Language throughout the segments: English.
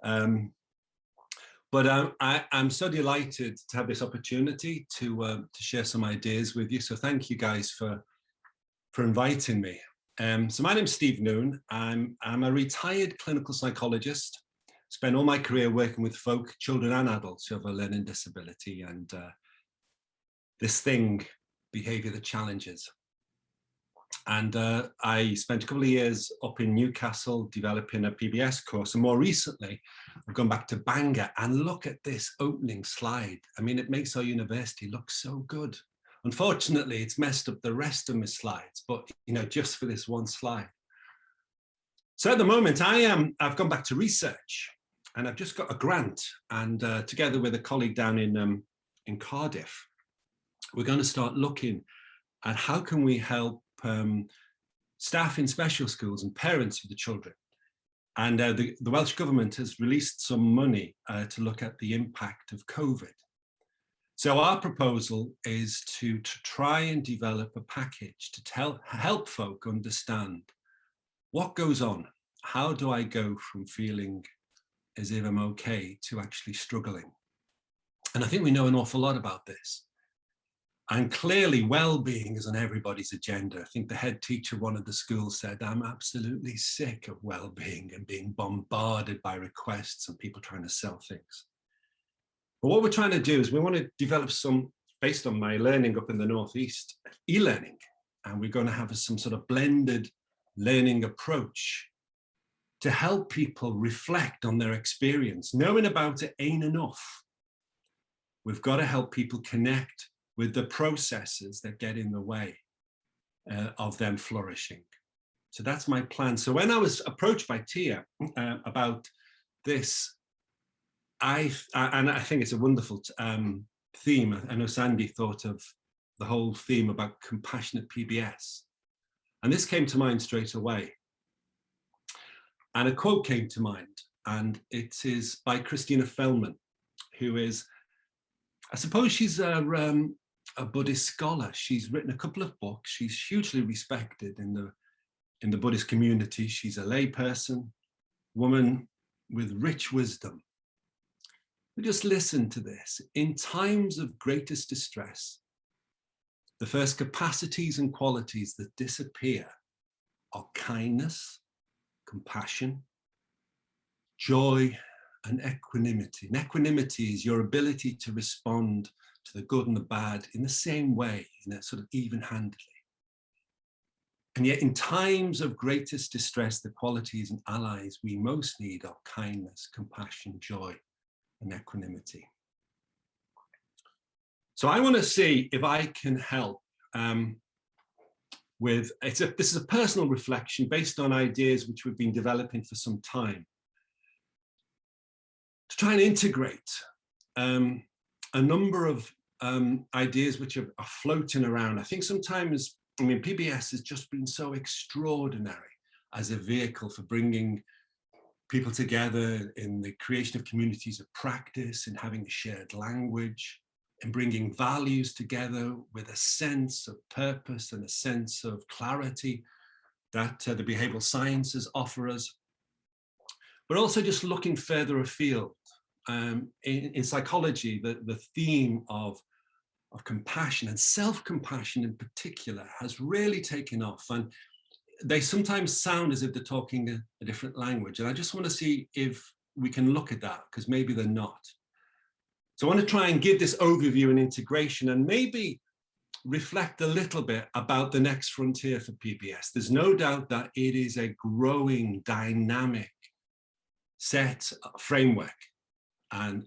But I'm so delighted to have this opportunity to share some ideas with you. So thank you guys for inviting me. So my name's Steve Noone. I'm a retired clinical psychologist. Spent all my career working with folk, children and adults who have a learning disability and this thing, behaviour that challenges. And I spent a couple of years up in Newcastle developing a PBS course. And more recently, I've gone back to Bangor, and look at this opening slide. I mean, it makes our university look so good. Unfortunately, it's messed up the rest of my slides, but just for this one slide. So at the moment, I've gone back to research, and I've just got a grant. And together with a colleague down in Cardiff, we're going to start looking at how can we help staff in special schools and parents of the children. And the Welsh Government has released some money to look at the impact of COVID. So our proposal is to try and develop a package to help folk understand what goes on. How do I go from feeling as if I'm okay to actually struggling? And I think we know an awful lot about this. And clearly well-being is on everybody's agenda. I think the head teacher of one of the schools said, I'm absolutely sick of well-being and being bombarded by requests and people trying to sell things. But what we're trying to do is we want to develop some, based on my learning up in the Northeast, e-learning. And we're going to have some sort of blended learning approach to help people reflect on their experience. Knowing about it ain't enough. We've got to help people connect with the processes that get in the way of them flourishing. So that's my plan. So when I was approached by Tia about this, and I think it's a wonderful theme. I know Sandy thought of the whole theme about compassionate PBS. And this came to mind straight away. And a quote came to mind, and it is by Christina Feldman, who is, I suppose she's a Buddhist scholar. She's written a couple of books. She's hugely respected in the Buddhist community. She's a lay person, woman with rich wisdom. We just listen to this. In times of greatest distress, the first capacities and qualities that disappear are kindness, compassion, joy, and equanimity. And equanimity is your ability to respond to the good and the bad in the same way, in a sort of even-handedly. And yet in times of greatest distress, the qualities and allies we most need are kindness, compassion, joy, and equanimity. So I want to see if I can help with, this is a personal reflection based on ideas which we've been developing for some time, to try and integrate a number of ideas which are floating around. I think sometimes, PBS has just been so extraordinary as a vehicle for bringing people together in the creation of communities of practice, in having a shared language, in bringing values together with a sense of purpose and a sense of clarity that the behavioral sciences offer us. But also just looking further afield. In psychology, the theme of compassion and self-compassion in particular has really taken off, and they sometimes sound as if they're talking a different language, and I just want to see if we can look at that, because maybe they're not. So I want to try and give this overview and integration and maybe reflect a little bit about the next frontier for PBS. There's no doubt that it is a growing, dynamic set framework, and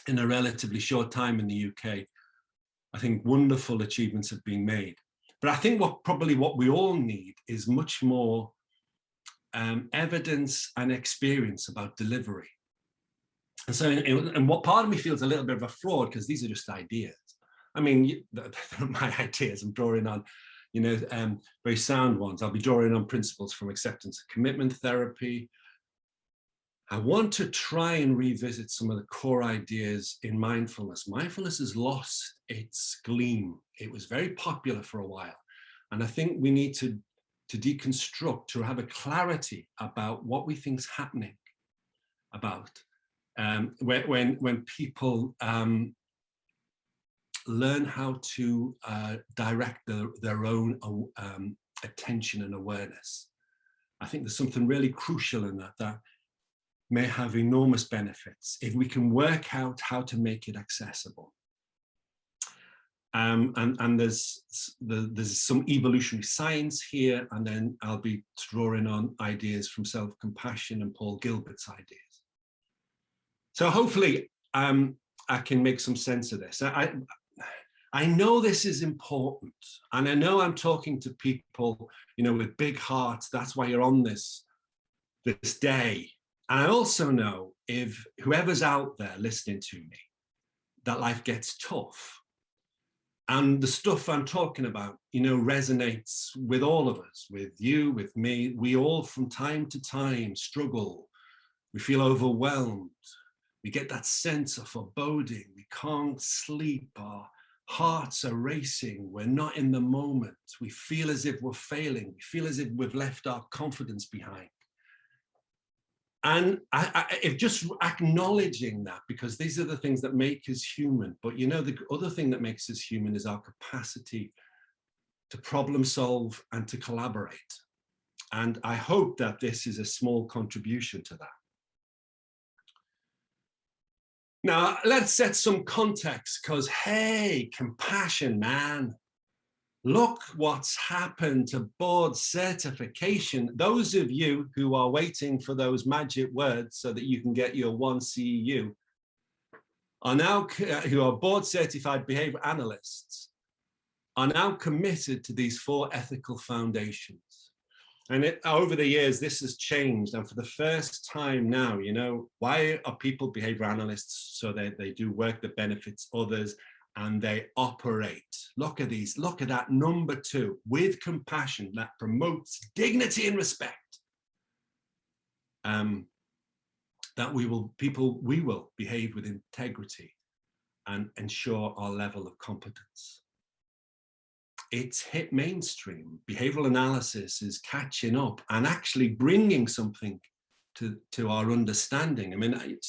in a relatively short time in the UK, I think wonderful achievements have been made. But I think what we all need is much more evidence and experience about delivery. And so, and what part of me feels a little bit of a fraud, because these are just ideas. I mean, they're my ideas. I'm drawing on, very sound ones. I'll be drawing on principles from acceptance and commitment therapy. I want to try and revisit some of the core ideas in mindfulness. Mindfulness has lost its gleam. It was very popular for a while. And I think we need to deconstruct, to have a clarity about what we think is happening. about. When people learn how to direct their own attention and awareness. I think there's something really crucial in that may have enormous benefits if we can work out how to make it accessible. And there's some evolutionary science here, and then I'll be drawing on ideas from self-compassion and Paul Gilbert's ideas. So hopefully I can make some sense of this. I know this is important, and I know I'm talking to people, with big hearts. That's why you're on this day. And I also know if whoever's out there listening to me, that life gets tough. And the stuff I'm talking about, resonates with all of us, with you, with me. We all from time to time struggle. We feel overwhelmed. We get that sense of foreboding. We can't sleep. Our hearts are racing. We're not in the moment. We feel as if we're failing. We feel as if we've left our confidence behind. And if just acknowledging that, because these are the things that make us human. But the other thing that makes us human is our capacity to problem solve and to collaborate. And I hope that this is a small contribution to that. Now, let's set some context, because, hey, compassion, man. Look what's happened to board certification. Those of you who are waiting for those magic words so that you can get your 1 CEU are now, who are board certified behavior analysts, are now committed to these 4 ethical foundations. And over the years, this has changed. And for the first time now, why are people behavior analysts? So they do work that benefits others, and they operate. Look at these, look at that number 2, with compassion that promotes dignity and respect. That we will behave with integrity and ensure our level of competence. It's hit mainstream. Behavioral analysis is catching up and actually bringing something to our understanding. I mean,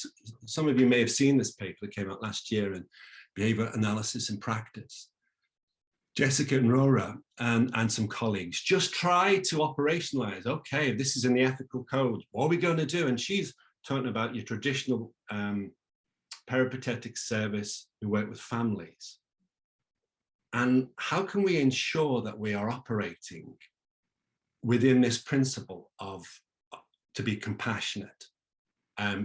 some of you may have seen this paper that came out last year in Behaviour Analysis in Practice. Jessica and Rora and some colleagues just try to operationalize, okay, if this is in the ethical code, what are we going to do? And she's talking about your traditional peripatetic service who work with families. And how can we ensure that we are operating within this principle of to be compassionate,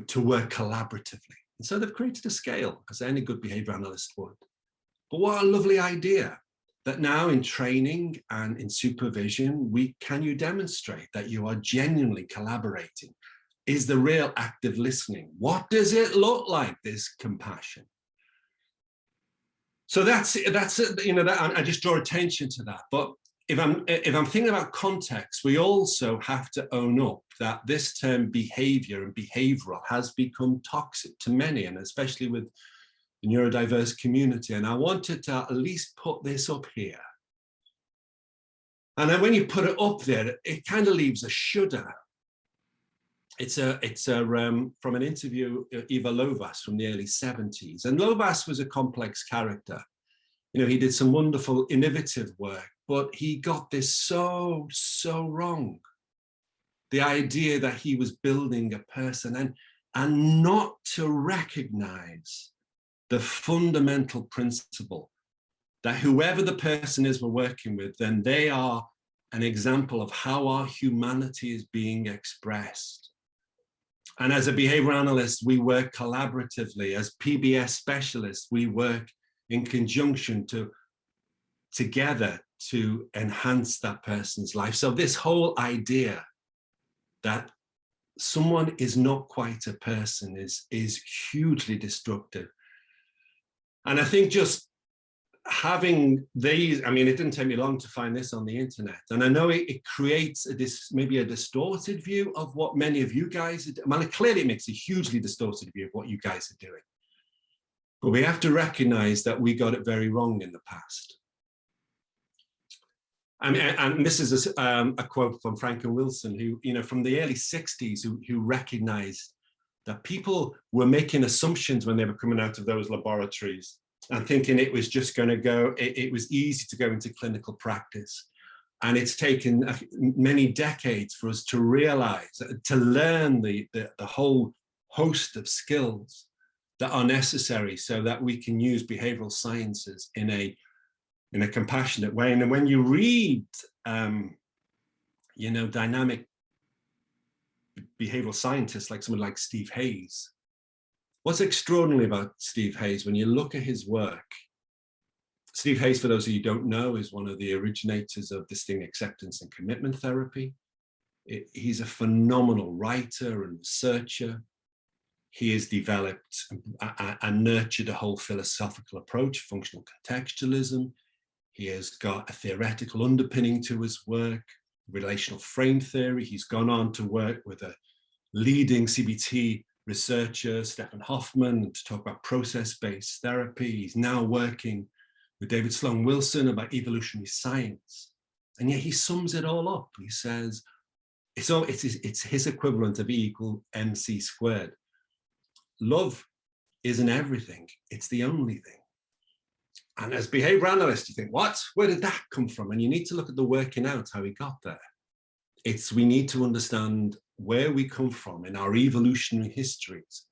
to work collaboratively? And so they've created a scale, as any good behavior analyst would. But what a lovely idea that now in training and in supervision, can you demonstrate that you are genuinely collaborating? Is the real active listening? What does it look like, this compassion? So that's it, I just draw attention to that. But if I'm thinking about context, we also have to own up that this term behavior and behavioral has become toxic to many, and especially with the neurodiverse community. And I wanted to at least put this up here. And then when you put it up there, it kind of leaves a shudder. It's from an interview, Eva Lovas from the early 70s. And Lovas was a complex character. He did some wonderful, innovative work, but he got this so wrong. The idea that he was building a person and not to recognize the fundamental principle that whoever the person is we're working with, then they are an example of how our humanity is being expressed. And as a behavior analyst, we work collaboratively. As PBS specialists, we work in conjunction together to enhance that person's life. So this whole idea that someone is not quite a person is hugely destructive. And I think just having these, I mean, it didn't take me long to find this on the internet. And I know it creates maybe a distorted view of what many of you guys are doing. Well, clearly it makes a hugely distorted view of what you guys are doing. But we have to recognize that we got it very wrong in the past. And this is a quote from Frank and Wilson, who, from the early 60s, who recognized that people were making assumptions when they were coming out of those laboratories and thinking it was just going to go, it was easy to go into clinical practice. And it's taken many decades for us to realize, to learn the whole host of skills that are necessary so that we can use behavioral sciences in a compassionate way. And when you read, dynamic behavioral scientists like someone like Steve Hayes, what's extraordinary about Steve Hayes, when you look at his work, Steve Hayes, for those of you who don't know, is one of the originators of this thing, acceptance and commitment therapy. He's a phenomenal writer and researcher. He has developed and nurtured a whole philosophical approach, functional contextualism. He has got a theoretical underpinning to his work, relational frame theory. He's gone on to work with a leading CBT researcher, Stephen Hoffman, to talk about process-based therapy. He's now working with David Sloan Wilson about evolutionary science. And yet he sums it all up. He says, it's his equivalent of E = MC squared. Love isn't everything, it's the only thing. And as behavior analysts, you think, what? Where did that come from? And you need to look at the working out, how he got there. We need to understand where we come from in our evolutionary histories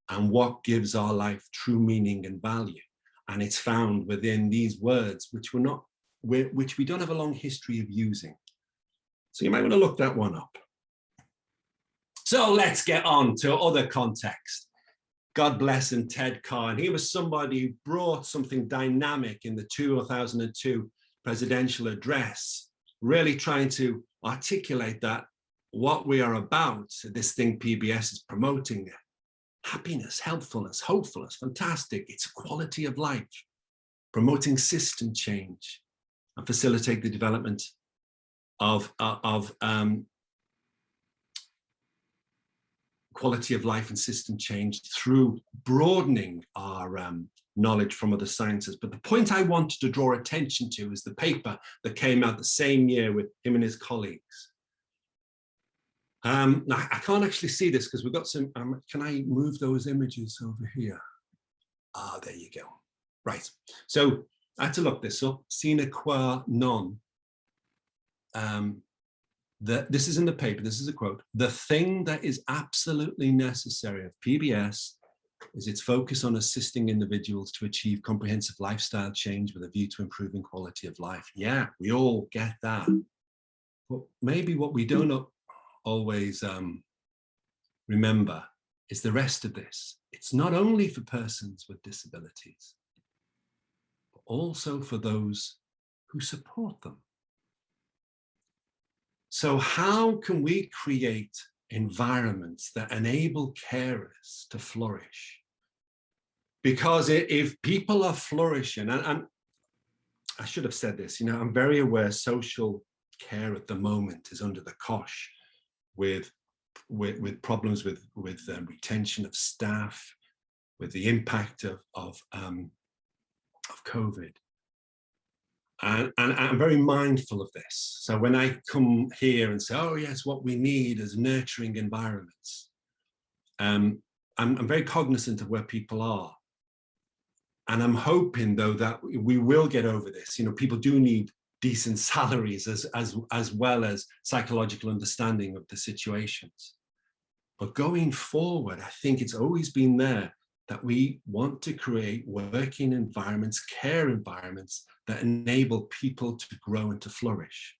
and what gives our life true meaning and value. And it's found within these words, which we don't have a long history of using. So you might want to look that one up. So let's get on to other context. God bless him, Ted Carr. And he was somebody who brought something dynamic in the 2002 presidential address, really trying to articulate that what we are about, this thing PBS is promoting, happiness, helpfulness, hopefulness, fantastic. It's quality of life, promoting system change and facilitate the development of quality of life and system change through broadening our knowledge from other sciences. But the point I wanted to draw attention to is the paper that came out the same year with him and his colleagues. Now, I can't actually see this because we've got some, can I move those images over here? Ah, there you go. Right, so I had to look this up, sine qua non. This is in the paper, this is a quote, "The thing that is absolutely necessary of PBS is its focus on assisting individuals to achieve comprehensive lifestyle change with a view to improving quality of life." Yeah, we all get that. But maybe what we don't always remember is the rest of this. It's not only for persons with disabilities, but also for those who support them. So how can we create environments that enable carers to flourish? Because if people are flourishing, and I should have said this, I'm very aware social care at the moment is under the cosh with problems with retention of staff, with the impact of COVID. And I'm very mindful of this. So when I come here and say, oh yes, what we need is nurturing environments, I'm very cognizant of where people are. And I'm hoping though that we will get over this. People do need decent salaries as well as psychological understanding of the situations. But going forward, I think it's always been there that we want to create working environments, care environments that enable people to grow and to flourish.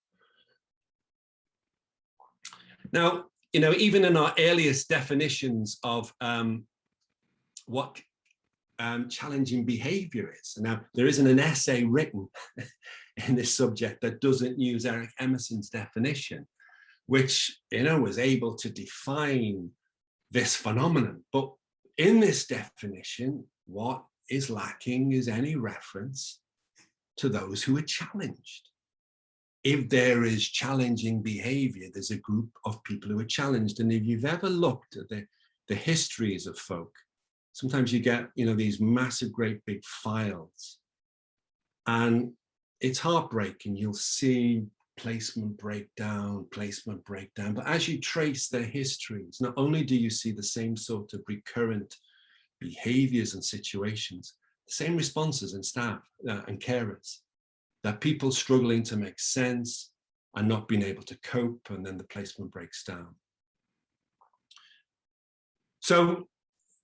Now, even in our earliest definitions of what challenging behavior is, now there isn't an essay written in this subject that doesn't use Eric Emerson's definition, which was able to define this phenomenon. But in this definition, what is lacking is any reference to those who are challenged. If there is challenging behavior, there's a group of people who are challenged. And if you've ever looked at the histories of folk, sometimes you get, these massive, great big files. And it's heartbreaking. You'll see placement breakdown. But as you trace their histories, not only do you see the same sort of recurrent behaviors and situations, the same responses in staff and carers, that people struggling to make sense and not being able to cope, and then the placement breaks down. So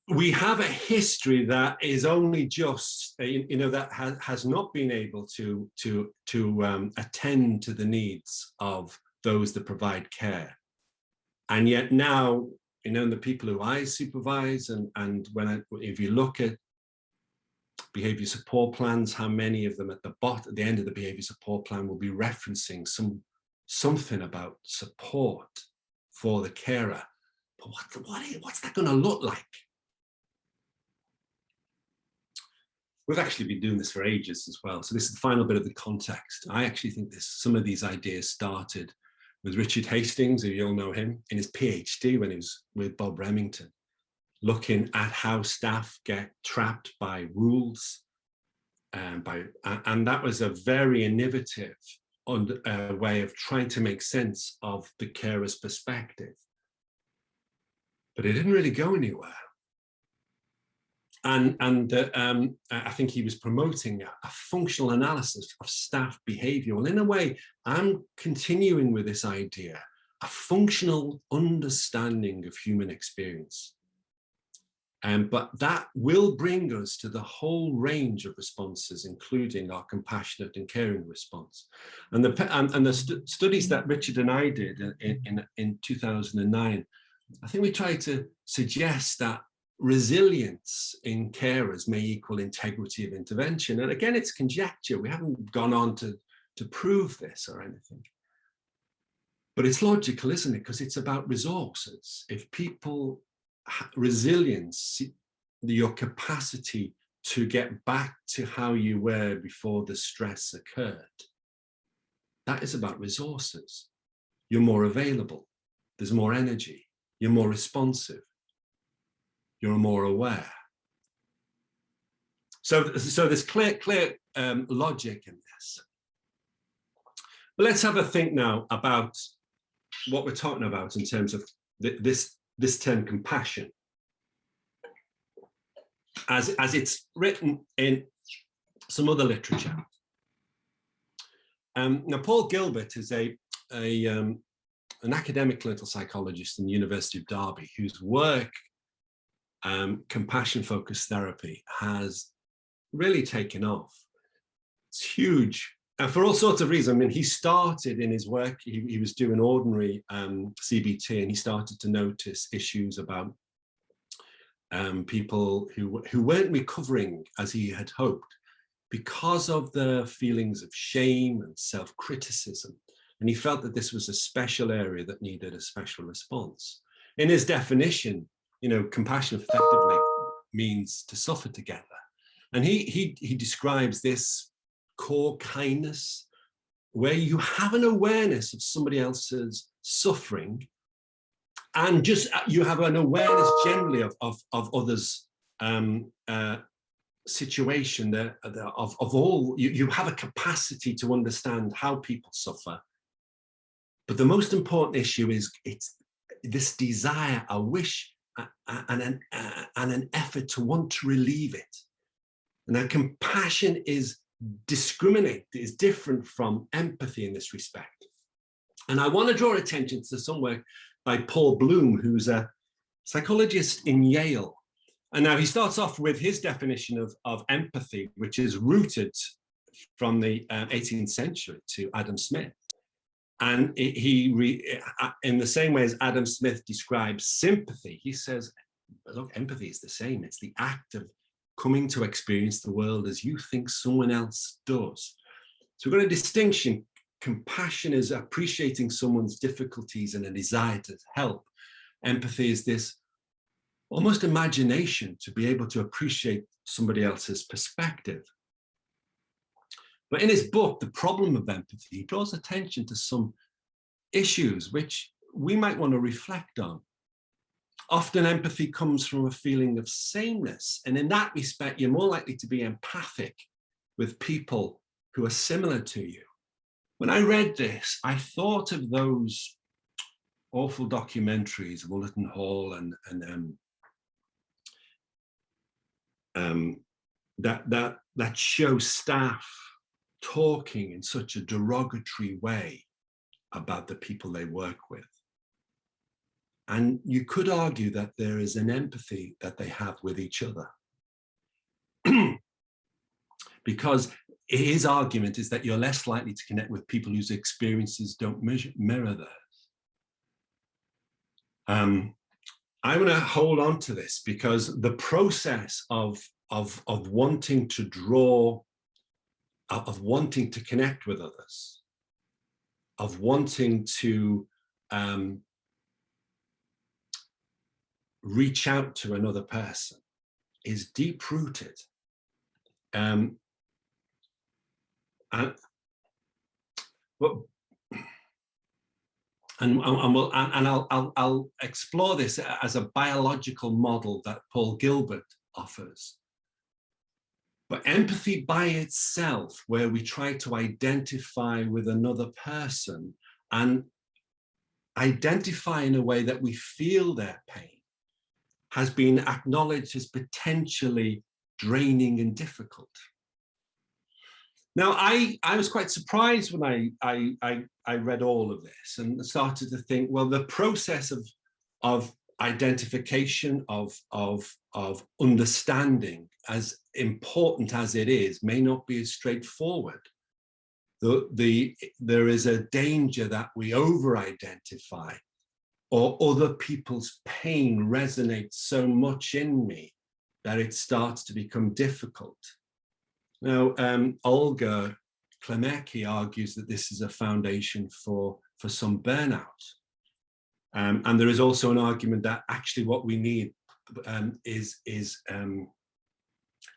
we have a history that is only just, that has not been able to attend to the needs of those that provide care. And yet now, the people who I supervise, and if you look at behaviour support plans, how many of them at the end of the behaviour support plan will be referencing something about support for the carer. But what's that going to look like? We've actually been doing this for ages as well. So this is the final bit of the context. I actually think some of these ideas started with Richard Hastings, who you'll know him, in his PhD when he was with Bob Remington, looking at how staff get trapped by rules. And that was a very innovative way of trying to make sense of the carer's perspective. But it didn't really go anywhere. And I think he was promoting a functional analysis of staff behaviour. Well, in a way, I'm continuing with this idea, a functional understanding of human experience. But that will bring us to the whole range of responses, including our compassionate and caring response. And the studies that Richard and I did in 2009, I think we tried to suggest that resilience in carers may equal integrity of intervention. And again, it's conjecture. We haven't gone on to prove this or anything. But it's logical, isn't it? Because it's about resources. If people, resilience, your capacity to get back to how you were before the stress occurred, that is about resources. You're more available. There's more energy. You're more responsive. You're more aware. So there's clear logic in this. But let's have a think now about what we're talking about in terms of this term compassion, as it's written in some other literature. Now, Paul Gilbert is an academic clinical psychologist in the University of Derby, whose work, compassion-focused therapy, has really taken off. It's huge, and for all sorts of reasons. I mean, he started in his work, he was doing ordinary CBT, and he started to notice issues about people who weren't recovering as he had hoped because of the feelings of shame and self-criticism. And he felt that this was a special area that needed a special response. In his definition, compassion effectively means to suffer together. And he describes this core kindness where you have an awareness of somebody else's suffering, and just you have an awareness generally of others' situation, of all. You have a capacity to understand how people suffer. But the most important issue is it's this desire, a wish, and an effort to want to relieve it. And that compassion is different from empathy in this respect. And I want to draw attention to some work by Paul Bloom, who's a psychologist in Yale. And now he starts off with his definition of empathy, which is rooted from the 18th century to Adam Smith. And in the same way as Adam Smith describes sympathy, he says, look, empathy is the same. It's the act of coming to experience the world as you think someone else does. So we've got a distinction. Compassion is appreciating someone's difficulties and a desire to help. Empathy is this almost imagination to be able to appreciate somebody else's perspective. But in his book, The Problem of Empathy, he draws attention to some issues which we might want to reflect on. Often empathy comes from a feeling of sameness. And in that respect, you're more likely to be empathic with people who are similar to you. When I read this, I thought of those awful documentaries, Wollerton Hall, and that show staff talking in such a derogatory way about the people they work with. And you could argue that there is an empathy that they have with each other. Because his argument is that you're less likely to connect with people whose experiences don't mirror theirs. I want to hold on to this because the process of wanting to draw, of wanting to connect with others, of wanting to reach out to another person is deep-rooted. I'll explore this as a biological model that Paul Gilbert offers. But empathy by itself, where we try to identify with another person and identify in a way that we feel their pain, has been acknowledged as potentially draining and difficult. Now, I was quite surprised when I read all of this and started to think, well, the process of identification, of understanding, as important as it is, may not be as straightforward. There is a danger that we over-identify, or other people's pain resonates so much in me that it starts to become difficult. Now, Olga Klemecki argues that this is a foundation for some burnout. And there is also an argument that actually what we need is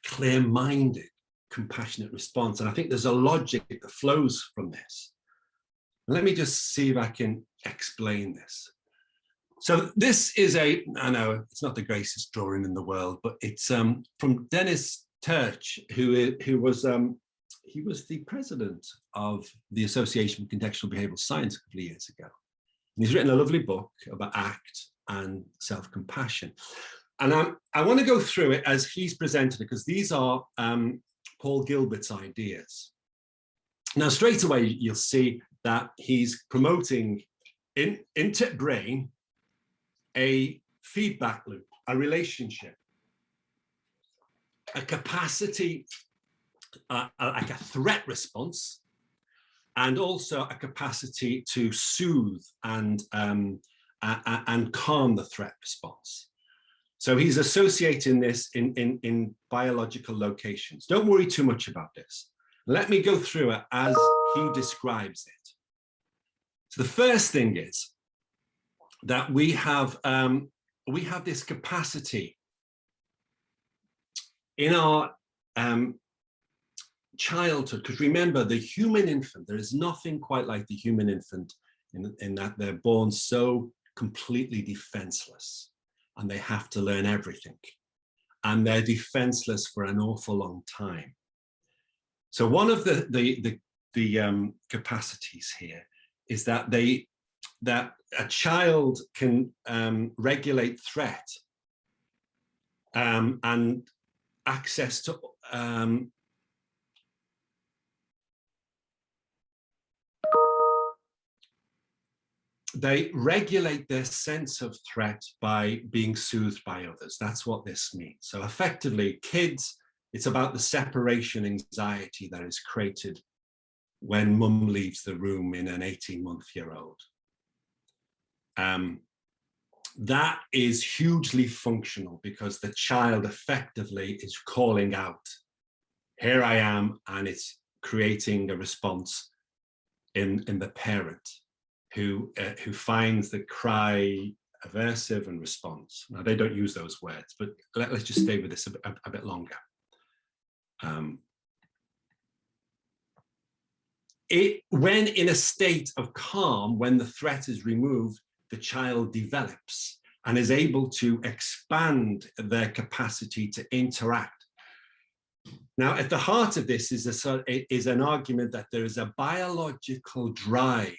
clear-minded, compassionate response. And I think there's a logic that flows from this. Let me just see if I can explain this. So this is I know it's not the greatest drawing in the world, but it's from Dennis Turch, who was he was the president of the Association for Contextual Behavioral Science a couple of years ago. And he's written a lovely book about ACT and self-compassion. And I want to go through it as he's presented it, because these are Paul Gilbert's ideas. Now, straight away, you'll see that he's promoting into brain a feedback loop, a relationship, a capacity, like a threat response, and also a capacity to soothe and calm the threat response. So he's associating this in biological locations. Don't worry too much about this. Let me go through it as he describes it. So the first thing is that we have this capacity in our childhood, because remember, the human infant, there is nothing quite like the human infant in that they're born so completely defenseless, and they have to learn everything, and they're defenseless for an awful long time. So one of the capacities here is that a child can regulate threat and access to they regulate their sense of threat by being soothed by others. That's what this means. So effectively, kids, it's about the separation anxiety that is created when mum leaves the room in an 18-month-year-old. That is hugely functional because the child effectively is calling out, here I am, and it's creating a response in the parent who finds the cry aversive and response. Now, they don't use those words, but let's just stay with this a bit longer. When in a state of calm, when the threat is removed, the child develops and is able to expand their capacity to interact. Now, at the heart of this is an argument that there is a biological drive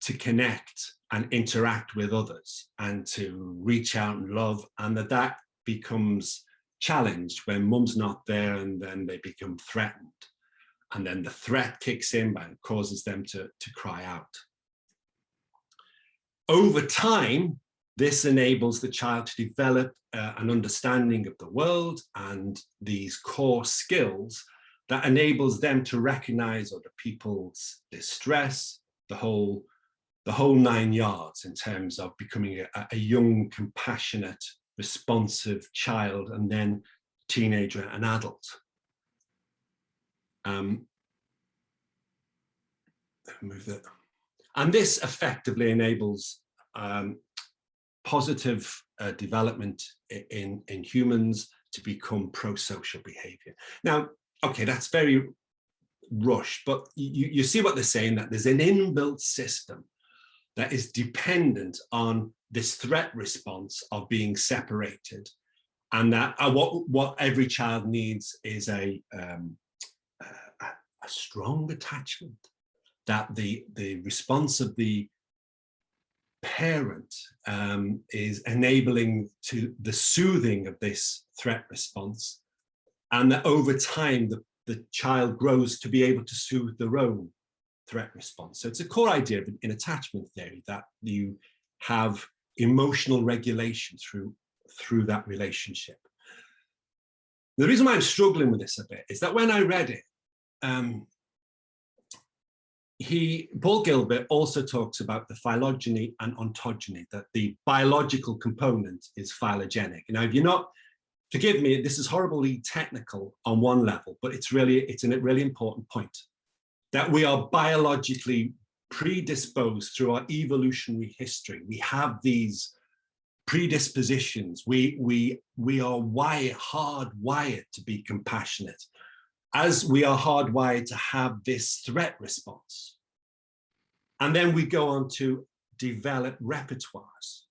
to connect and interact with others and to reach out and love, and that becomes challenged when mum's not there, and then they become threatened. And then the threat kicks in and causes them to cry out. Over time, this enables the child to develop an understanding of the world and these core skills that enables them to recognize other people's distress, the whole 9 yards, in terms of becoming a young, compassionate, responsive child, and then teenager and adult. Move that. And this effectively enables positive development in humans to become pro-social behavior. Now, okay, that's very rushed, but you see what they're saying, that there's an inbuilt system that is dependent on this threat response of being separated, and that what every child needs is a strong attachment, that the response of the parent is enabling to the soothing of this threat response, and that over time the child grows to be able to soothe their own threat response. So it's a core idea in attachment theory that you have emotional regulation through that relationship. The reason why I'm struggling with this a bit is that when I read it, Paul Gilbert also talks about the phylogeny and ontogeny, that the biological component is phylogenetic. Now, if you're not, forgive me, this is horribly technical on one level, but it's a really important point, that we are biologically predisposed through our evolutionary history. We have these predispositions. We are hardwired to be compassionate, as we are hardwired to have this threat response. And then we go on to develop repertoires.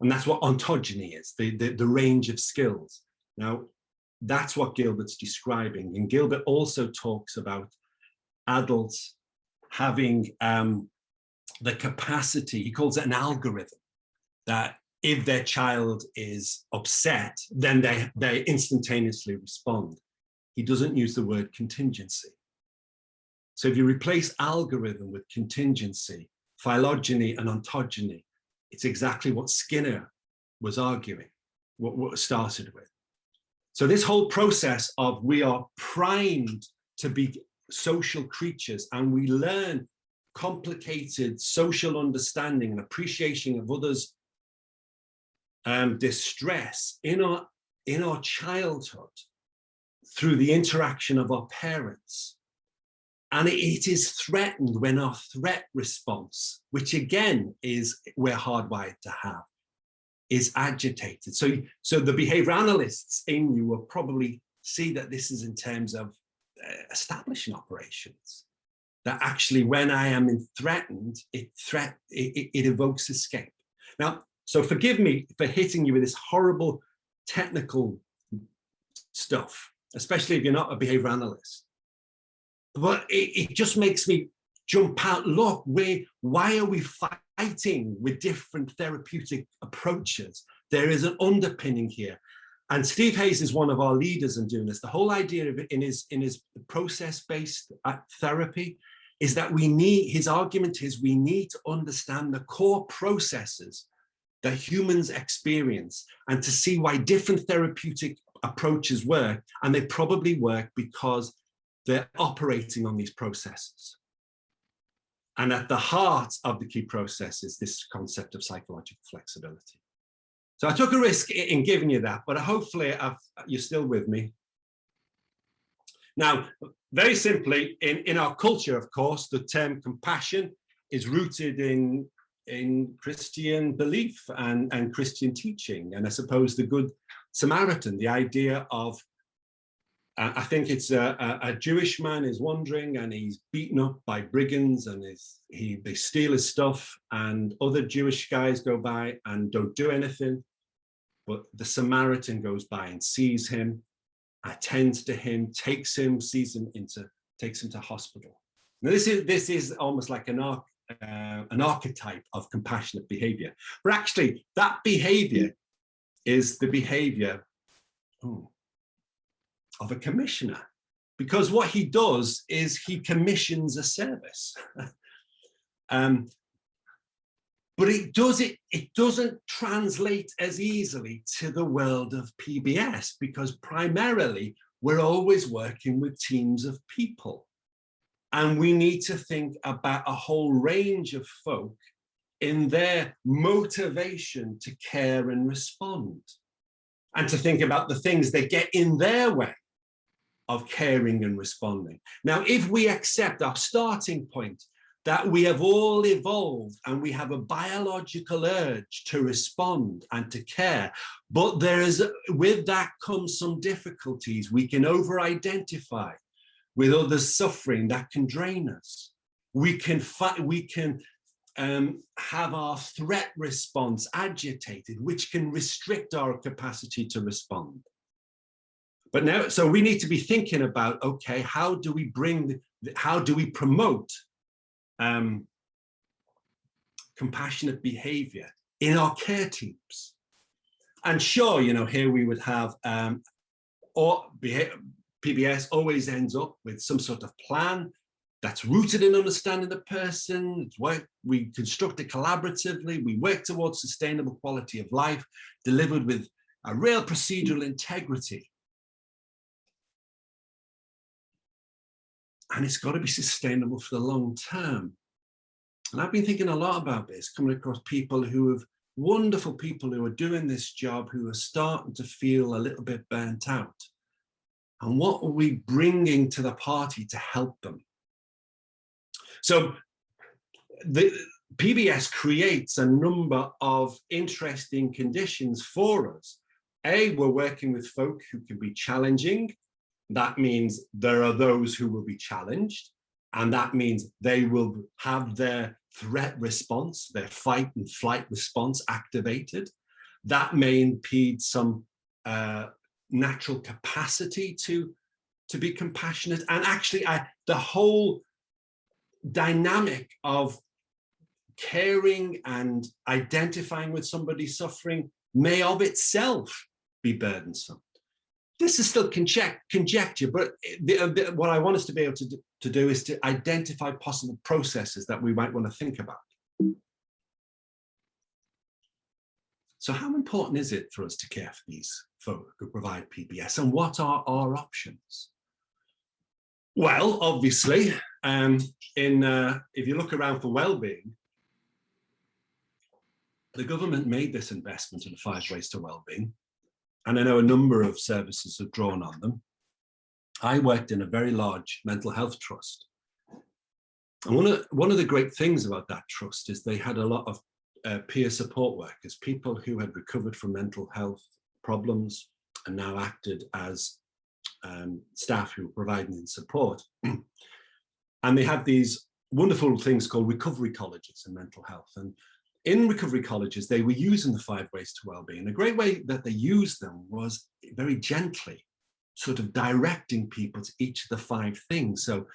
And that's what ontogeny is, the range of skills. Now, that's what Gilbert's describing. And Gilbert also talks about adults having the capacity, he calls it an algorithm, that if their child is upset, then they instantaneously respond. He doesn't use the word contingency. So if you replace algorithm with contingency, phylogeny and ontogeny, it's exactly what Skinner was arguing, what started with. So this whole process of we are primed to be social creatures, and we learn complicated social understanding and appreciation of others' distress in our childhood through the interaction of our parents. And it is threatened when our threat response, which again is we're hardwired to have, is agitated. So the behavior analysts in you will probably see that this is in terms of establishing operations, that actually when I am threatened, it evokes escape. Now, so forgive me for hitting you with this horrible technical stuff, especially if you're not a behavior analyst. But it just makes me jump out. Look, why are we fighting with different therapeutic approaches? There is an underpinning here. And Steve Hayes is one of our leaders in doing this. The whole idea of it in his process-based therapy is that his argument is we need to understand the core processes that humans experience and to see why different therapeutic approaches work. And they probably work because they're operating on these processes. And at the heart of the key process is this concept of psychological flexibility. So I took a risk in giving you that, but hopefully you're still with me. Now, very simply, in our culture, of course, the term compassion is rooted in Christian belief and Christian teaching. And I suppose the Good Samaritan, the idea of, I think it's a Jewish man is wandering and he's beaten up by brigands, and they steal his stuff, and other Jewish guys go by and don't do anything. But the Samaritan goes by and sees him attends to him, takes him to hospital. Now, this is almost like an archetype of compassionate behavior. But actually, that behavior is the behavior of a commissioner, because what he does is he commissions a service. But it doesn't translate as easily to the world of PBS, because primarily we're always working with teams of people. And we need to think about a whole range of folk in their motivation to care and respond, and to think about the things that get in their way of caring and responding. Now, if we accept our starting point that we have all evolved and we have a biological urge to respond and to care, but with that comes some difficulties. We can over-identify with others' suffering that can drain us. We can have our threat response agitated, which can restrict our capacity to respond. But now, so we need to be thinking about, okay, how do we promote compassionate behavior in our care teams? And sure, here we would have, PBS always ends up with some sort of plan that's rooted in understanding the person. We construct it collaboratively. We work towards sustainable quality of life, delivered with a real procedural integrity. And it's got to be sustainable for the long term. And I've been thinking a lot about this, coming across wonderful people who are doing this job, who are starting to feel a little bit burnt out. And what are we bringing to the party to help them? So the PBS creates a number of interesting conditions for us. We're working with folk who can be challenging. That means there are those who will be challenged, and that means they will have their threat response, their fight and flight response activated. That may impede some natural capacity to be compassionate. And actually, the whole dynamic of caring and identifying with somebody's suffering may of itself be burdensome. This is still conjecture, but what I want us to be able to do is to identify possible processes that we might want to think about. So how important is it for us to care for these folk who provide PBS, and what are our options? Well, obviously, if you look around for well-being, the government made this investment in the 5 ways to well-being. And I know a number of services have drawn on them. I worked in a very large mental health trust. And one of the great things about that trust is they had a lot of peer support workers, people who had recovered from mental health problems and now acted as staff who were providing support. And they have these wonderful things called recovery colleges in mental health. And in recovery colleges, they were using the 5 ways to well-being. A great way that they used them was very gently, sort of directing people to each of the 5 things. So,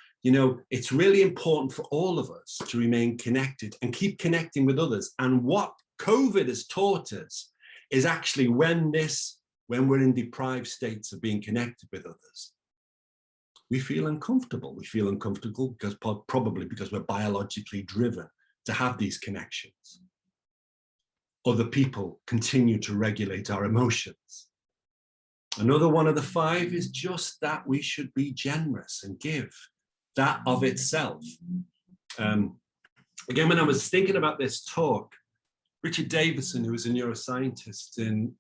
it's really important for all of us to remain connected and keep connecting with others. And what COVID has taught us is actually when we're in deprived states of being connected with others, we feel uncomfortable. We feel uncomfortable probably because we're biologically driven to have these connections. Other people continue to regulate our emotions. Another one of the 5 is just that we should be generous and give. That of itself. Again, when I was thinking about this talk, Richard Davison, who was a neuroscientist in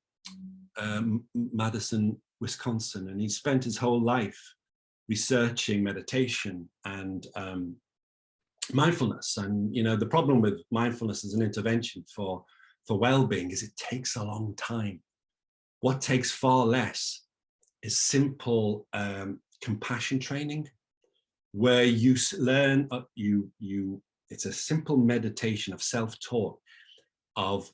Madison, Wisconsin, and he spent his whole life researching meditation and mindfulness. And the problem with mindfulness as an intervention for well-being is it takes a long time. What takes far less is simple compassion training, where you learn, it's a simple meditation of self-talk, of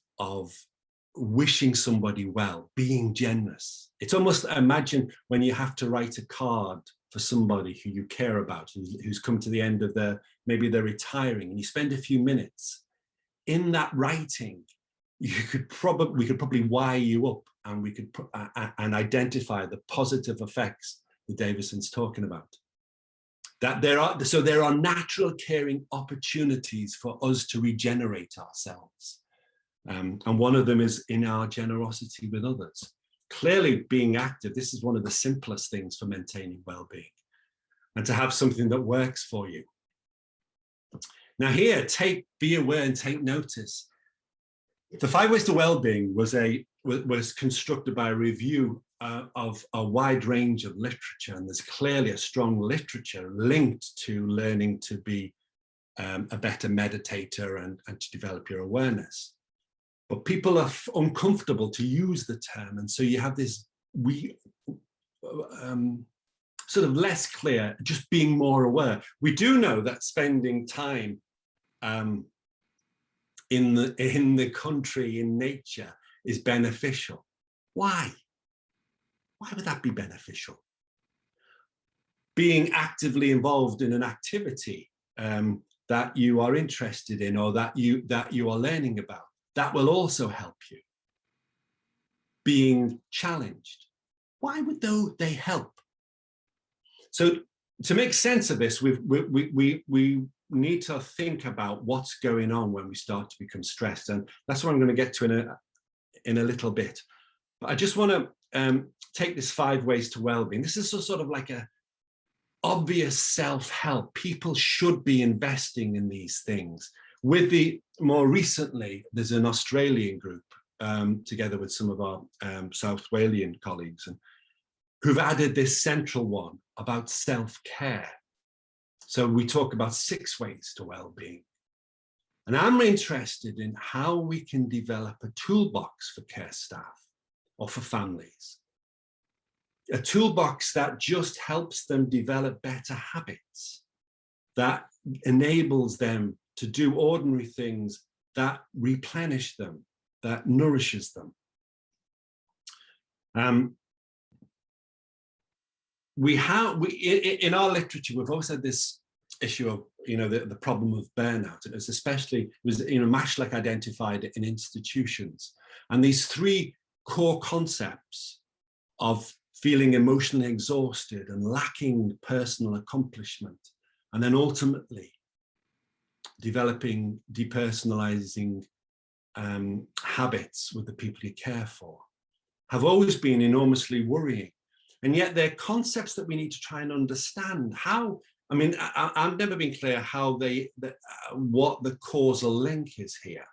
wishing somebody well, being generous, It's almost, imagine when you have to write a card for somebody who you care about, who's come to the end of maybe they're retiring, and you spend a few minutes in that writing. We could probably wire you up, and we could and identify the positive effects that Davison's talking about. That there are natural caring opportunities for us to regenerate ourselves, and one of them is in our generosity with others. Clearly, being active, this is one of the simplest things for maintaining well-being, and to have something that works for you. Now here, be aware and take notice. The 5 Ways to Wellbeing was constructed by a review of a wide range of literature, and there's clearly a strong literature linked to learning to be a better meditator and to develop your awareness. But people are uncomfortable to use the term, and so you have this sort of less clear, just being more aware. We do know that spending time in the country, in nature, is beneficial. Why? Why would that be beneficial? Being actively involved in an activity that you are interested in, or that you are learning about, that will also help you. Being challenged, why would they help? So to make sense of this, we need to think about what's going on when we start to become stressed, and that's what I'm going to get to in a little bit. But I just want to take this 5 ways to well-being. This is sort of like a obvious self-help. People should be investing in these things. More recently, there's an Australian group together with some of our South Walian colleagues, and who've added this central one about self-care. So we talk about 6 ways to well-being. And I'm interested in how we can develop a toolbox for care staff or for families. A toolbox that just helps them develop better habits, that enables them to do ordinary things that replenish them, that nourishes them. In our literature, we've always had this issue of, the problem of burnout. It was Maslach identified it in institutions. And these 3 core concepts of feeling emotionally exhausted and lacking personal accomplishment, and then ultimately developing depersonalizing habits with the people you care for, have always been enormously worrying. And yet they're concepts that we need to try and understand. I've never been clear what the causal link is here.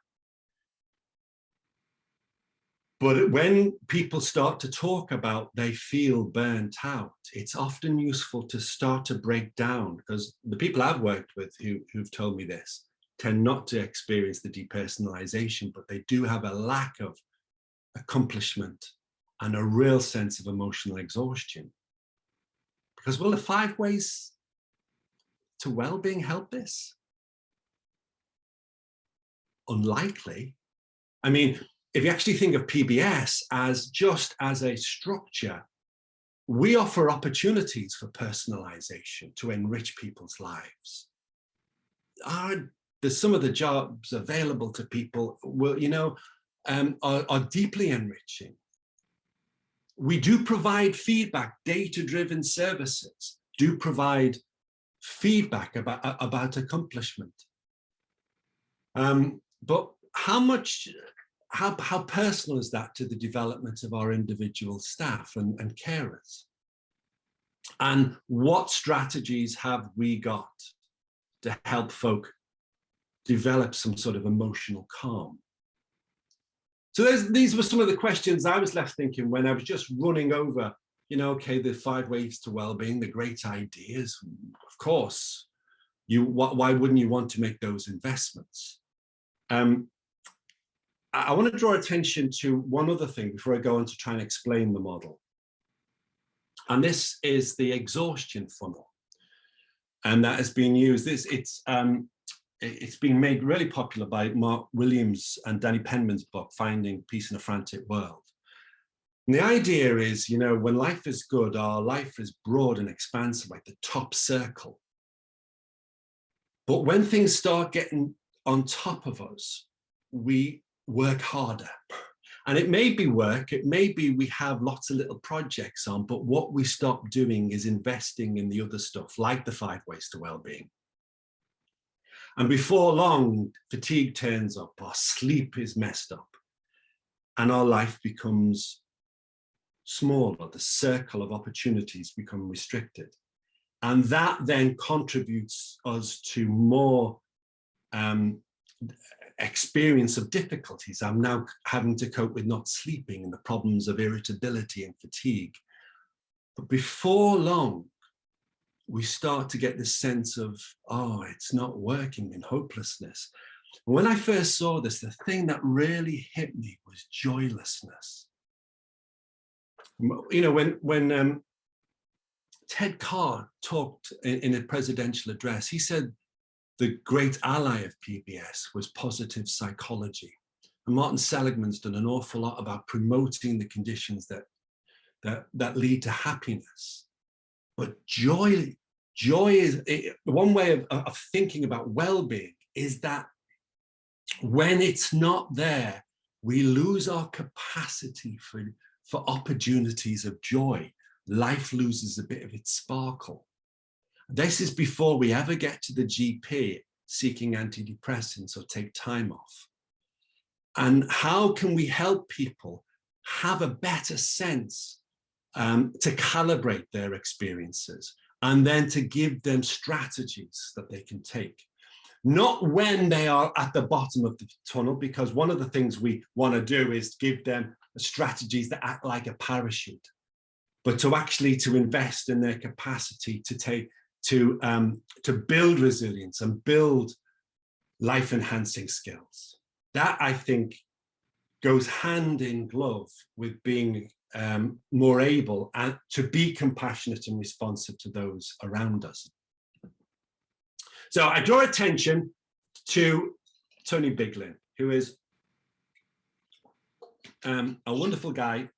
But when people start to talk about they feel burnt out, it's often useful to start to break down, because the people I've worked with who've told me this tend not to experience the depersonalization, but they do have a lack of accomplishment and a real sense of emotional exhaustion. Because will the 5 ways to well-being help this? Unlikely. If you actually think of PBS just as a structure, we offer opportunities for personalization to enrich people's lives. There's some of the jobs available to people are deeply enriching. We do provide feedback. Data-driven services do provide feedback about accomplishment. But how personal is that to the development of our individual staff and carers? And what strategies have we got to help folk develop some sort of emotional calm? So these were some of the questions I was left thinking when I was just running over, the 5 ways to well-being, the great ideas. Of course, why wouldn't you want to make those investments? I want to draw attention to one other thing before I go on to try and explain the model. And this is the exhaustion funnel. And that has been used. It's been made really popular by Mark Williams and Danny Penman's book, Finding Peace in a Frantic World. And the idea is, you know, when life is good, our life is broad and expansive, like the top circle. But when things start getting on top of us, we work harder. And it may be work, it may be we have lots of little projects on, but what we stop doing is investing in the other stuff, like the 5 ways to well-being. And before long, fatigue turns up, our sleep is messed up, and our life becomes smaller, the circle of opportunities become restricted. And that then contributes us to more experience of difficulties. I'm now having to cope with not sleeping and the problems of irritability and fatigue. But before long, we start to get this sense of, oh, it's not working, and hopelessness. When I first saw this, the thing that really hit me was joylessness. You know, when Ted Carr talked in a presidential address, he said the great ally of PBS was positive psychology. And Martin Seligman's done an awful lot about promoting the conditions that lead to happiness. But joy is, one way of thinking about well-being is that when it's not there, we lose our capacity for opportunities of joy. Life loses a bit of its sparkle. This is before we ever get to the GP seeking antidepressants or take time off. And how can we help people have a better sense to calibrate their experiences, and then to give them strategies that they can take? Not when they are at the bottom of the tunnel, because one of the things we want to do is give them strategies that act like a parachute, but to actually to invest in their capacity to build resilience and build life-enhancing skills. That, I think, goes hand in glove with being more able to be compassionate and responsive to those around us. So I draw attention to Tony Biglin, who is a wonderful guy,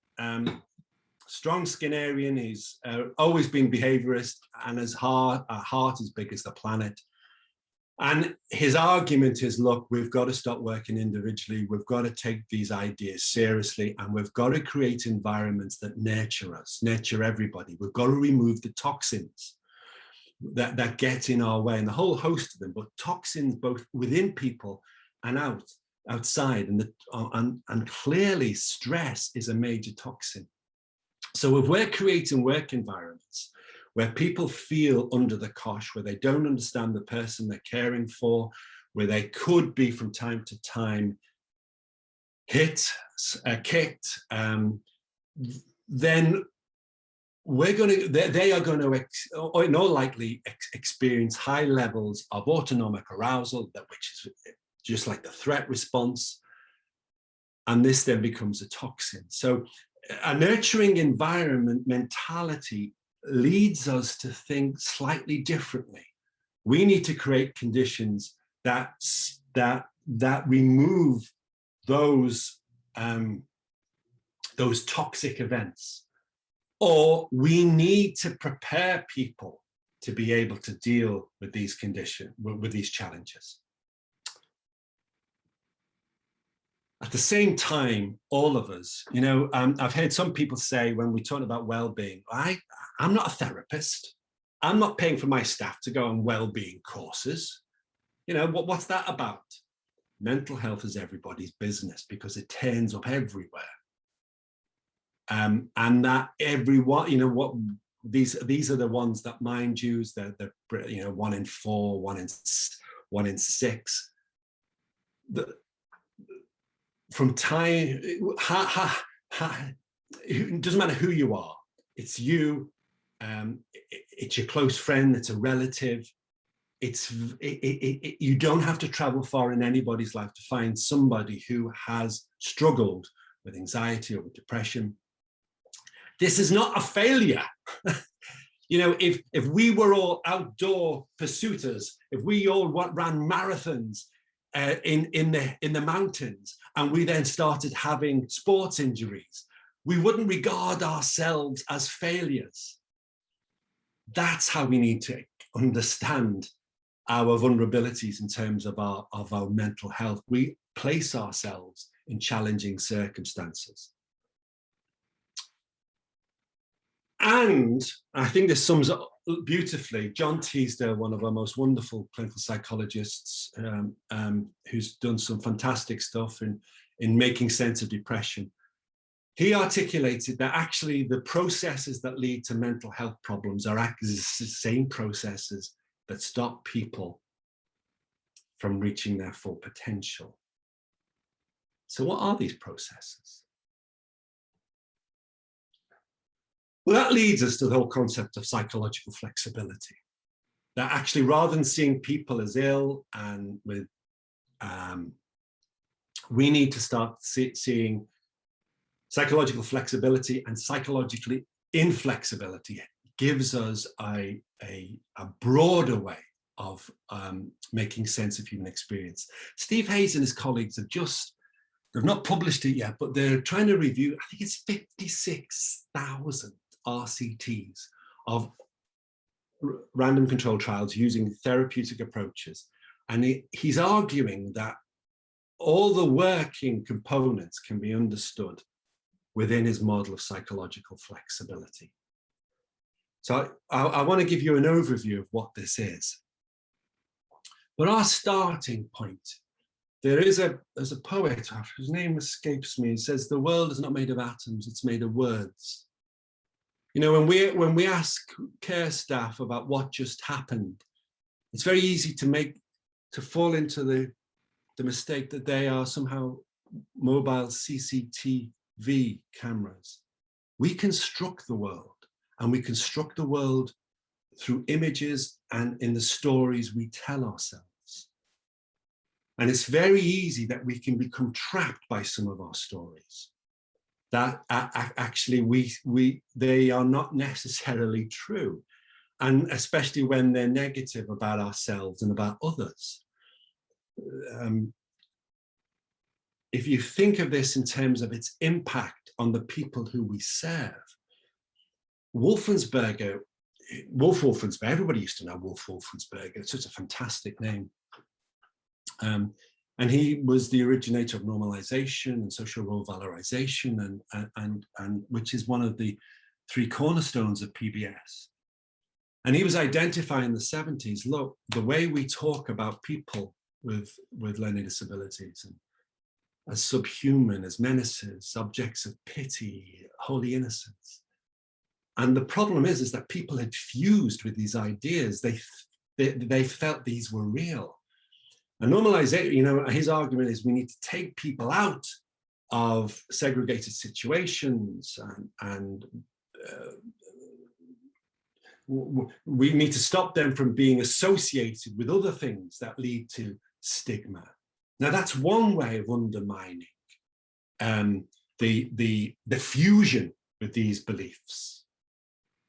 strong Skinnerian. He's always been behaviorist, and his heart as big as the planet. And his argument is, look, we've got to stop working individually. We've got to take these ideas seriously, and we've got to create environments that nurture us, nurture everybody. We've got to remove the toxins that get in our way, and the whole host of them, but toxins both within people and outside. And clearly stress is a major toxin. So if we're creating work environments where people feel under the cosh, where they don't understand the person they're caring for, where they could be from time to time kicked, then they are going to, in all likely, experience high levels of autonomic arousal, which is just like the threat response. And this then becomes a toxin. So a nurturing environment mentality leads us to think slightly differently. We need to create conditions that remove those toxic events, or we need to prepare people to be able to deal with these conditions, with these challenges. At the same time, all of us, you know, I've heard some people say when we talk about well-being, I'm not a therapist. I'm not paying for my staff to go on well-being courses. You know, what's that about? Mental health is everybody's business because it turns up everywhere. And that everyone, you know, what these are the ones that mind use. They're you know, 1 in 4, 1 in 6. From time, it doesn't matter who you are. It's you. It's your close friend. It's a relative. You don't have to travel far in anybody's life to find somebody who has struggled with anxiety or with depression. This is not a failure. You know, if we were all outdoor pursuiters, if we all ran marathons in the mountains, and we then started having sports injuries, we wouldn't regard ourselves as failures. That's how we need to understand our vulnerabilities in terms of our mental health. We place ourselves in challenging circumstances. And I think this sums up beautifully. John Teasdale, one of our most wonderful clinical psychologists, who's done some fantastic stuff in making sense of depression, he articulated that actually the processes that lead to mental health problems are actually the same processes that stop people from reaching their full potential. So what are these processes? Well, that leads us to the whole concept of psychological flexibility. That actually, rather than seeing people as ill and with, we need to start seeing psychological flexibility, and psychologically inflexibility gives us a broader way of making sense of human experience. Steve Hayes and his colleagues they've not published it yet, but they're trying to review, I think it's 56,000 RCTs of random control trials using therapeutic approaches. And he's arguing that all the working components can be understood within his model of psychological flexibility. So I want to give you an overview of what this is. But our starting point, there's a poet whose name escapes me. He says, "The world is not made of atoms, it's made of words." You know, when we ask care staff about what just happened, it's very easy to fall into the mistake that they are somehow mobile CCTV cameras. We construct the world, and we construct the world through images and in the stories we tell ourselves. And it's very easy that we can become trapped by some of our stories, that actually they are not necessarily true, and especially when they're negative about ourselves and about others. If you think of this in terms of its impact on the people who we serve, Wolf Wolfensberger, everybody used to know Wolf Wolfensberger, it's such a fantastic name. And he was the originator of normalization and social role valorization, and which is one of the 3 cornerstones of PBS. And he was identifying in the 70s, look, the way we talk about people with learning disabilities and as subhuman, as menaces, objects of pity, holy innocence. And the problem is that people had fused with these ideas. They felt these were real. And normalization, you know, his argument is we need to take people out of segregated situations, and we need to stop them from being associated with other things that lead to stigma. Now, that's one way of undermining the fusion with these beliefs.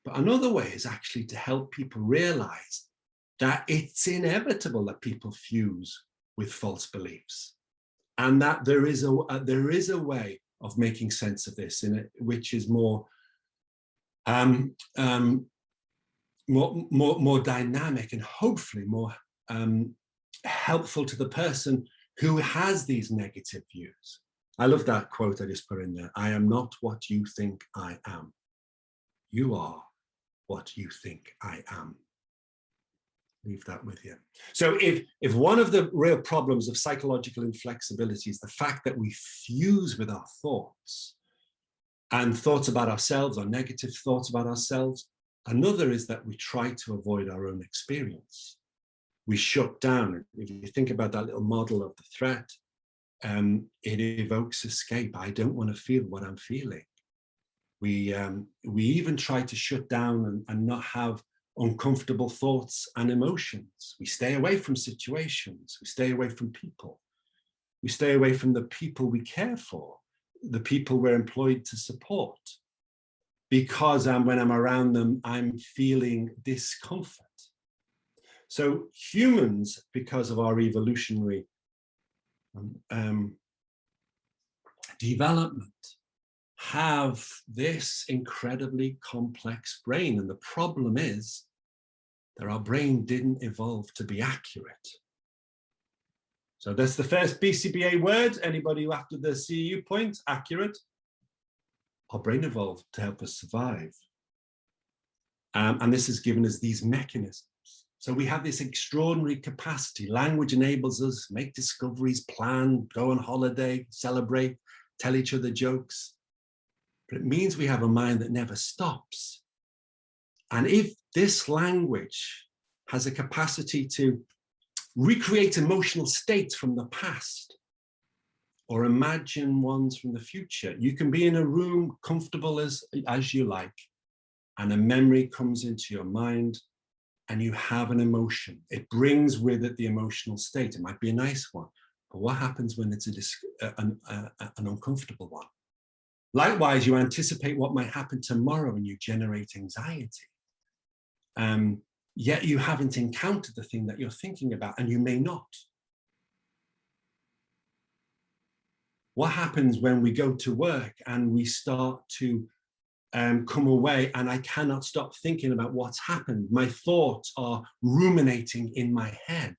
But another way is actually to help people realize that it's inevitable that people fuse with false beliefs, and that there is a way of making sense of this which is more dynamic and hopefully more helpful to the person who has these negative views. I love that quote I just put in there. "I am not what you think I am. You are what you think I am." Leave that with you. So if one of the real problems of psychological inflexibility is the fact that we fuse with our thoughts, and thoughts about ourselves or negative thoughts about ourselves, another is that we try to avoid our own experience. We shut down. If you think about that little model of the threat, it evokes escape. I don't want to feel what I'm feeling. We even try to shut down and not have uncomfortable thoughts and emotions. We stay away from situations. We stay away from people. We stay away from the people we care for, the people we're employed to support, because when I'm around them, I'm feeling discomfort. So humans, because of our evolutionary development, have this incredibly complex brain. And the problem is that our brain didn't evolve to be accurate. So that's the first BCBA word. Anybody after the CEU point, accurate. Our brain evolved to help us survive. And this has given us these mechanisms. So we have this extraordinary capacity. Language enables us to make discoveries, plan, go on holiday, celebrate, tell each other jokes. But it means we have a mind that never stops. And if this language has a capacity to recreate emotional states from the past or imagine ones from the future, you can be in a room comfortable as you like, and a memory comes into your mind and you have an emotion. It brings with it the emotional state. It might be a nice one, but what happens when it's an uncomfortable one? Likewise, you anticipate what might happen tomorrow and you generate anxiety. Yet you haven't encountered the thing that you're thinking about, and you may not. What happens when we go to work and we start to come away and I cannot stop thinking about what's happened? My thoughts are ruminating in my head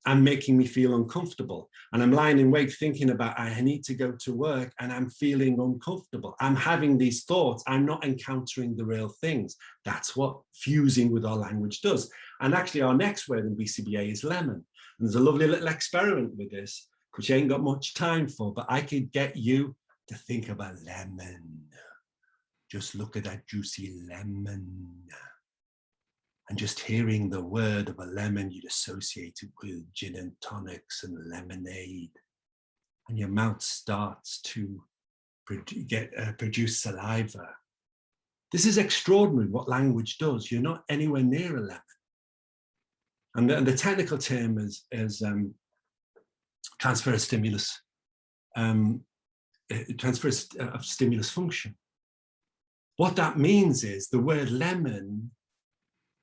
and making me feel uncomfortable. And I'm lying in wake thinking about, I need to go to work, and I'm feeling uncomfortable. I'm having these thoughts. I'm not encountering the real things. That's what fusing with our language does. And actually our next word in BCBA is lemon. And there's a lovely little experiment with this, which I ain't got much time for, but I could get you to think of a lemon. Just look at that juicy lemon. And just hearing the word of a lemon, you'd associate it with gin and tonics and lemonade. And your mouth starts to produce saliva. This is extraordinary what language does. You're not anywhere near a lemon. And the technical term is transfer of stimulus, transfer of stimulus function. What that means is the word lemon,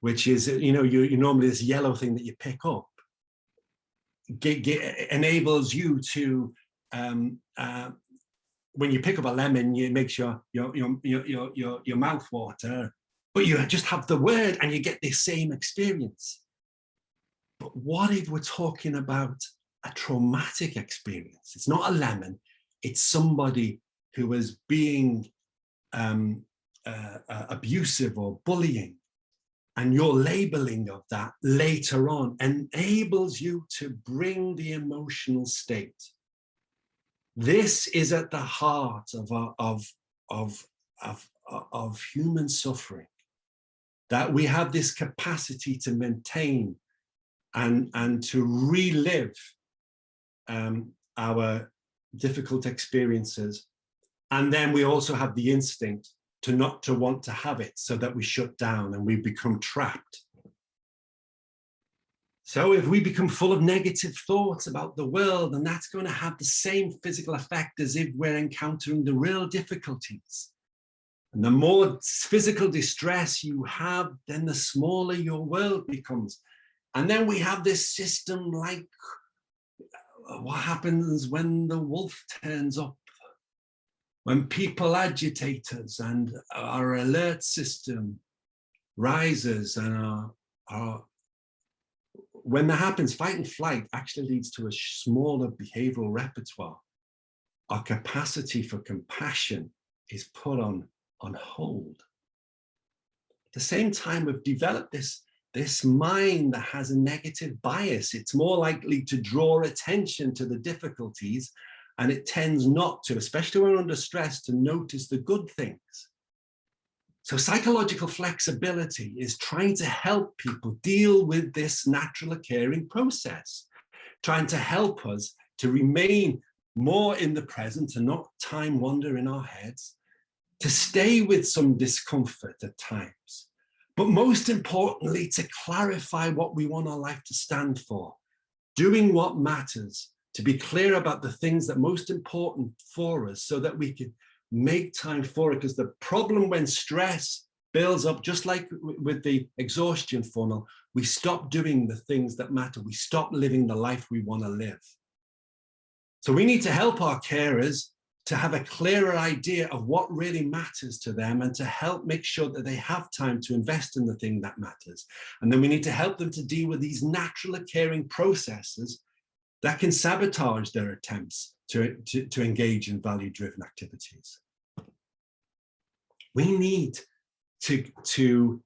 which is, you normally this yellow thing that you pick up, enables you to, when you pick up a lemon, it makes your mouth water, but you just have the word and you get the same experience. But what if we're talking about a traumatic experience? It's not a lemon, it's somebody who was being abusive or bullying. And your labeling of that later on enables you to bring the emotional state. This is at the heart of human suffering, that we have this capacity to maintain and to relive our difficult experiences. And then we also have the instinct to not to want to have it, so that we shut down and we become trapped. So if we become full of negative thoughts about the world, then that's going to have the same physical effect as if we're encountering the real difficulties. And the more physical distress you have, then the smaller your world becomes. And then we have this system like what happens when the wolf turns up. When people agitate us and our alert system rises, and when that happens, fight and flight actually leads to a smaller behavioral repertoire. Our capacity for compassion is put on hold. At the same time, we've developed this mind that has a negative bias. It's more likely to draw attention to the difficulties, and it tends not to, especially when we're under stress, to notice the good things. So psychological flexibility is trying to help people deal with this natural occurring process, trying to help us to remain more in the present and not time wander in our heads, to stay with some discomfort at times, but most importantly, to clarify what we want our life to stand for, doing what matters, to be clear about the things that are most important for us so that we can make time for it. Because the problem when stress builds up, just like with the exhaustion funnel, we stop doing the things that matter. We stop living the life we want to live. So we need to help our carers to have a clearer idea of what really matters to them and to help make sure that they have time to invest in the thing that matters. And then we need to help them to deal with these natural occurring processes that can sabotage their attempts to engage in value-driven activities. We need to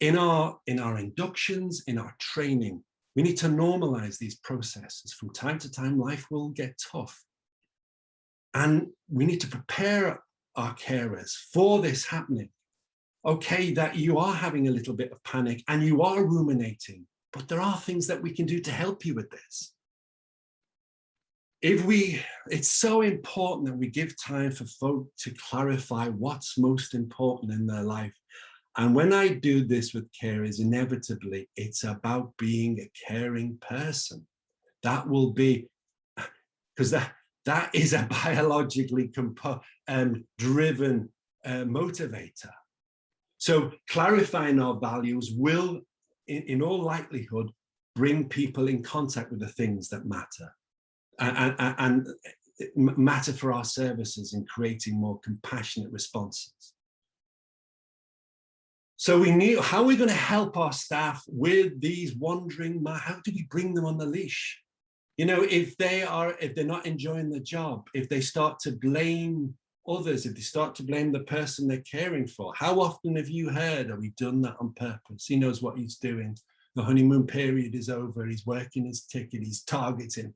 in our inductions, in our training, we need to normalize these processes. From time to time, life will get tough. And we need to prepare our carers for this happening. Okay, that you are having a little bit of panic and you are ruminating, but there are things that we can do to help you with this. It's so important that we give time for folk to clarify what's most important in their life. And when I do this with carers, inevitably, it's about being a caring person. That will be, because that is a biologically driven motivator. So clarifying our values will, in all likelihood, bring people in contact with the things that matter. And matter for our services in creating more compassionate responses. So we knew, how are we going to help our staff with these wandering, how do we bring them on the leash? You know, if they're not enjoying the job, if they start to blame others, if they start to blame the person they're caring for, how often have you heard, have we done that on purpose? He knows what he's doing. The honeymoon period is over. He's working his ticket. He's targeting.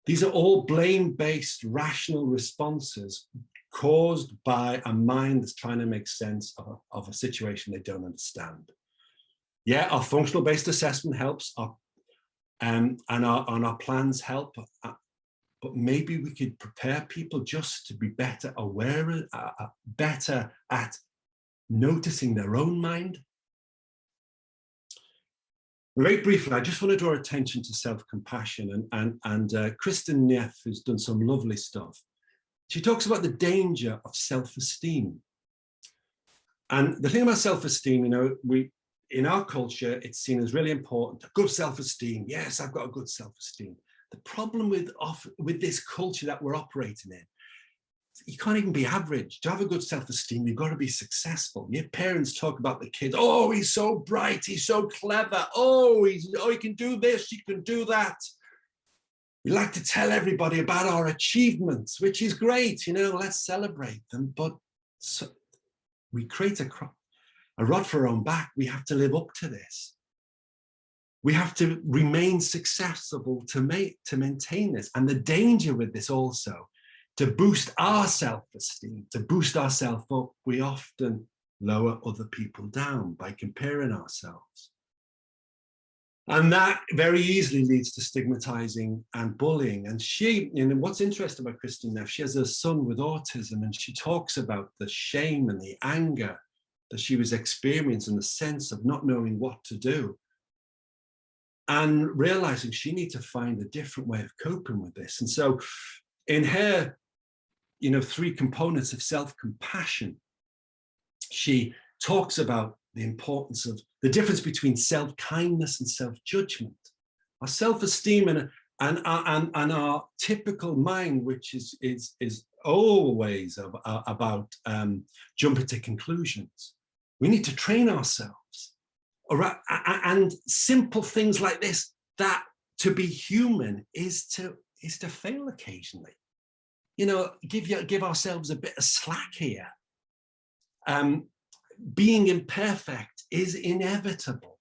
These are all blame-based rational responses caused by a mind that's trying to make sense of a situation they don't understand. Yeah, our functional-based assessment helps, and our plans help, but maybe we could prepare people just to be better aware, better at noticing their own mind. Very briefly, I just want to draw attention to self-compassion, and Kristen Neff, who's done some lovely stuff. She talks about the danger of self-esteem. And the thing about self-esteem, you know, in our culture, it's seen as really important. Good self-esteem. Yes, I've got a good self-esteem. The problem with this culture that we're operating in, you can't even be average. To have a good self-esteem, you've got to be successful. Your parents talk about the kids. Oh, he's so bright. He's so clever. Oh, he can do this. He can do that. We like to tell everybody about our achievements, which is great. You know, let's celebrate them. But we create a rod for our own back. We have to live up to this. We have to remain successful to maintain this. And the danger with this also, to boost our self-esteem, to boost ourselves up, we often lower other people down by comparing ourselves. And that very easily leads to stigmatizing and bullying. And what's interesting about Kristen Neff, she has a son with autism, and she talks about the shame and the anger that she was experiencing, the sense of not knowing what to do, and realizing she needs to find a different way of coping with this. And so in her, 3 components of self-compassion, she talks about the importance of the difference between self-kindness and self-judgment. Our self-esteem and our typical mind, which is always about jumping to conclusions. We need to train ourselves, and simple things like this, that to be human is to fail occasionally. Give ourselves a bit of slack here. Being imperfect is inevitable.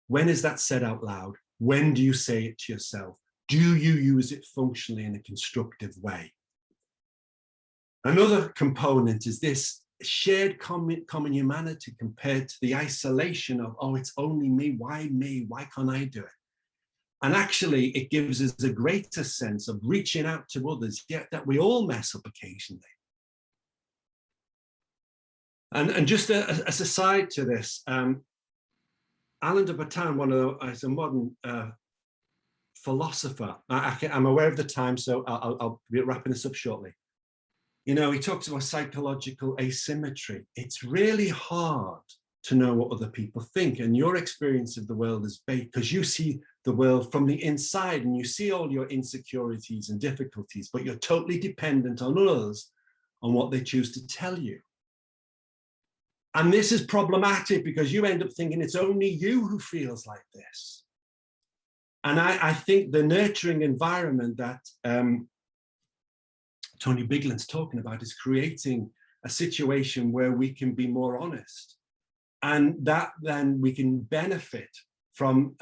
When is that said out loud? When do you say it to yourself? Do you use it functionally in a constructive way? Another component is this shared common humanity compared to the isolation of, oh, it's only me? Why can't I do it? And actually, it gives us a greater sense of reaching out to others, yet that we all mess up occasionally. And just as a side to this, Alain de Botton, is a modern philosopher. I'm aware of the time, so I'll be wrapping this up shortly. He talks about psychological asymmetry. It's really hard to know what other people think, and your experience of the world is based because you see the world from the inside, and you see all your insecurities and difficulties, but you're totally dependent on others, on what they choose to tell you. And this is problematic because you end up thinking it's only you who feels like this. And I think the nurturing environment that Tony Bigland's talking about is creating a situation where we can be more honest, and that then we can benefit from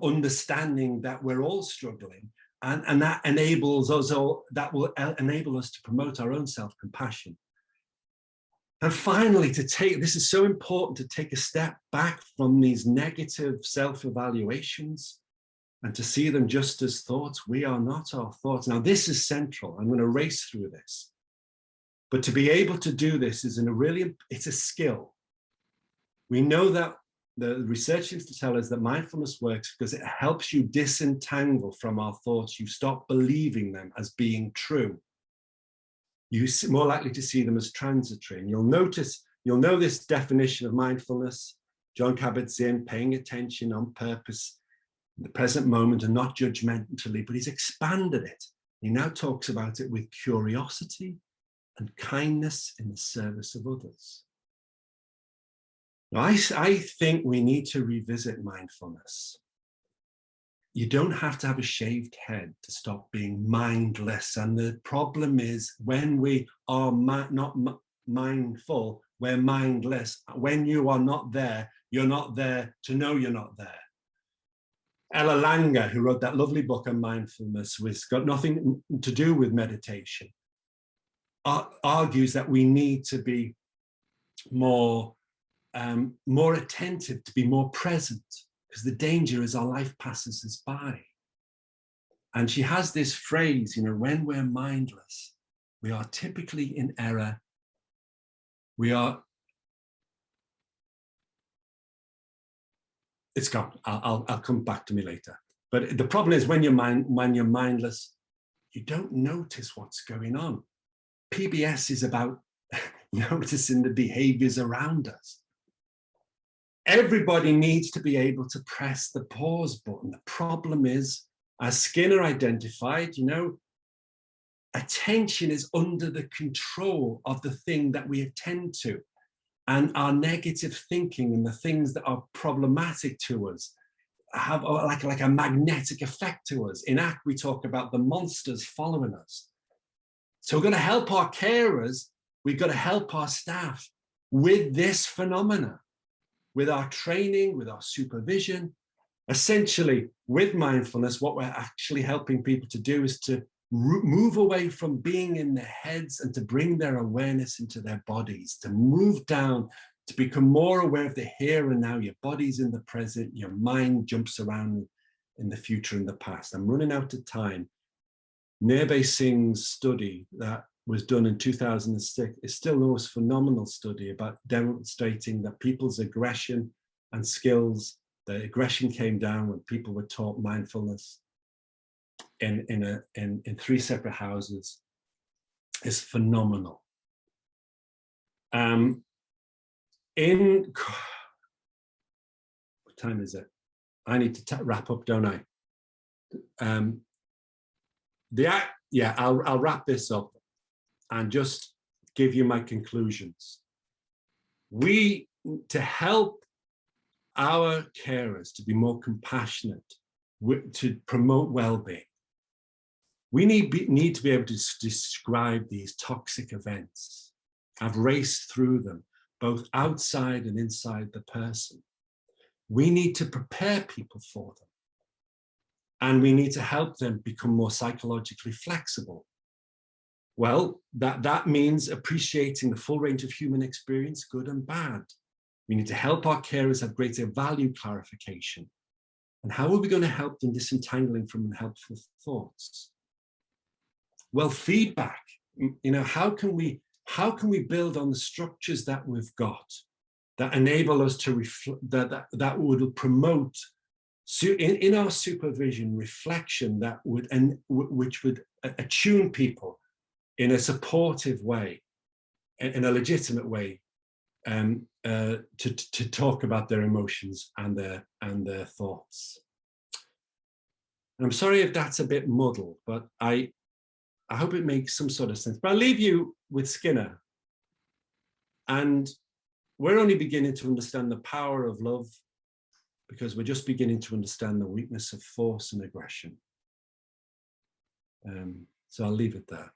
understanding that we're all struggling, and that enables us all, that will enable us to promote our own self-compassion. And finally, this is so important, to take a step back from these negative self-evaluations and to see them just as thoughts. We are not our thoughts. Now, this is central. I'm going to race through this. But to be able to do this is it's a skill. We know that the research seems to tell us that mindfulness works because it helps you disentangle from our thoughts. You stop believing them as being true. You're more likely to see them as transitory. And you'll know this definition of mindfulness, Jon Kabat-Zinn, paying attention on purpose in the present moment and not judgmentally, but he's expanded it. He now talks about it with curiosity and kindness in the service of others. Now, I think we need to revisit mindfulness. You don't have to have a shaved head to stop being mindless. And the problem is when we are not mindful, we're mindless. When you are not there, you're not there to know you're not there. Ella Langer, who wrote that lovely book on mindfulness, which got nothing to do with meditation, argues that we need to be more attentive, to be more present, because the danger is our life passes us by. And she has this phrase, when we're mindless, we are typically in error. It's gone. I'll come back to me later. But the problem is when you're mindless, you don't notice what's going on. PBS is about noticing the behaviors around us. Everybody needs to be able to press the pause button. The problem is, as Skinner identified, attention is under the control of the thing that we attend to. And our negative thinking and the things that are problematic to us have like a magnetic effect to us. In ACT, we talk about the monsters following us. So we're going to help our carers. We've got to help our staff with this phenomena, with our training, with our supervision. Essentially, with mindfulness, what we're actually helping people to do is to move away from being in their heads and to bring their awareness into their bodies, to move down, to become more aware of the here and now. Your body's in the present, your mind jumps around in the future and the past. I'm running out of time. Nirbe Singh's study that was done in 2006 is still the most phenomenal study about demonstrating that people's aggression and skills, the aggression came down when people were taught mindfulness in 3 separate houses, is phenomenal. What time is it? I need to wrap up, don't I? I'll wrap this up and just give you my conclusions. To help our carers to be more compassionate, to promote well-being, we need to be able to describe these toxic events. I've raced through them, both outside and inside the person. We need to prepare people for them. And we need to help them become more psychologically flexible. Well, that means appreciating the full range of human experience, good and bad. We need to help our carers have greater value clarification. And how are we going to help them disentangling from unhelpful thoughts? Well, feedback. How can we build on the structures that we've got that enable us to that would promote in our supervision reflection which would attune people in a supportive way, in a legitimate way, to talk about their emotions and their thoughts. And I'm sorry if that's a bit muddled, but I hope it makes some sort of sense. But I'll leave you with Skinner. And we're only beginning to understand the power of love because we're just beginning to understand the weakness of force and aggression. So I'll leave it there.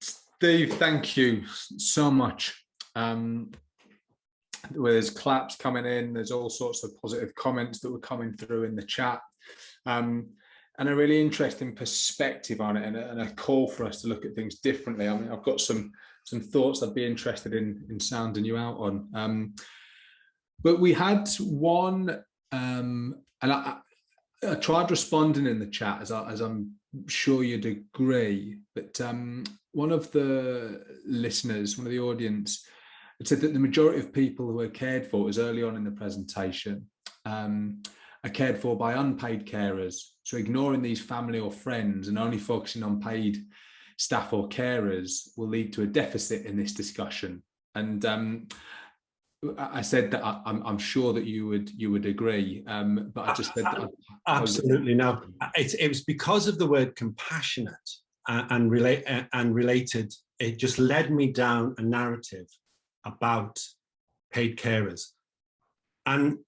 Steve, thank you so much. There's claps coming in, there's all sorts of positive comments that were coming through in the chat, and a really interesting perspective on it, and a call for us to look at things differently. I mean, I've got some thoughts I'd be interested in sounding you out on. But we had one, and I tried responding in the chat, as I'm sure you'd agree, but one of the listeners, one of the audience, had said that the majority of people who are cared for, as early on in the presentation, are cared for by unpaid carers. So ignoring these family or friends and only focusing on paid staff or carers will lead to a deficit in this discussion. And I said that I'm sure that you would agree, but I just said that absolutely no. It was because of the word compassionate and related. It just led me down a narrative about paid carers, and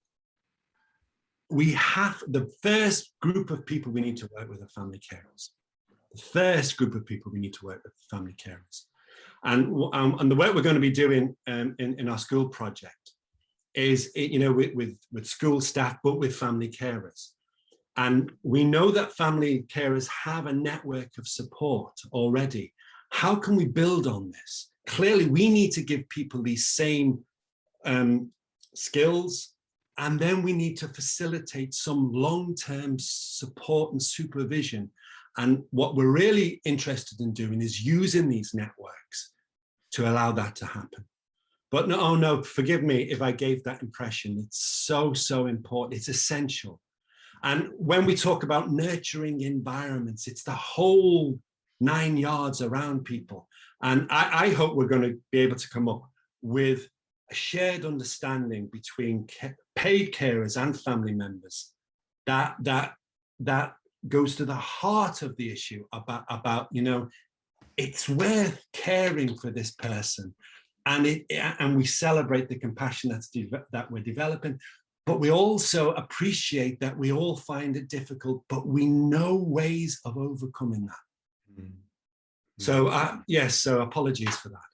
we have the first group of people we need to work with are family carers. The first group of people we need to work with are family carers. And the work we're going to be doing in our school project is, with school staff, but with family carers. And we know that family carers have a network of support already. How can we build on this? Clearly, we need to give people these same skills, and then we need to facilitate some long-term support and supervision. And what we're really interested in doing is using these networks to allow that to happen. But no, oh no, forgive me if I gave that impression. It's so important. It's essential. And when we talk about nurturing environments, it's the whole 9 yards around people. And I hope we're going to be able to come up with a shared understanding between paid carers and family members that goes to the heart of the issue about it's worth caring for this person, and we celebrate the compassion that we're developing, but we also appreciate that we all find it difficult, but we know ways of overcoming that. Mm-hmm. So yes, so apologies for that.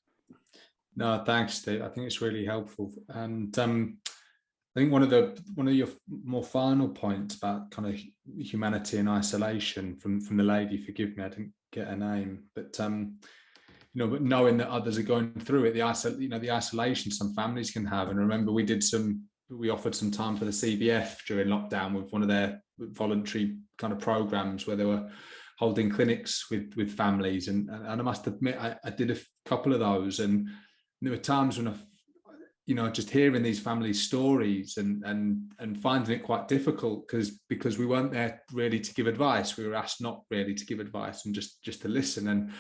No, thanks, Steve. I think it's really helpful, and I think one of your more final points about kind of humanity and isolation from the lady, forgive me, I didn't get her name, but but knowing that others are going through it, the isolation some families can have. And remember, we offered some time for the CBF during lockdown with one of their voluntary kind of programs where they were holding clinics with families, and I must admit I did a couple of those, and there were times when just hearing these family stories and finding it quite difficult because we weren't there really to give advice. We were asked not really to give advice and just to listen. And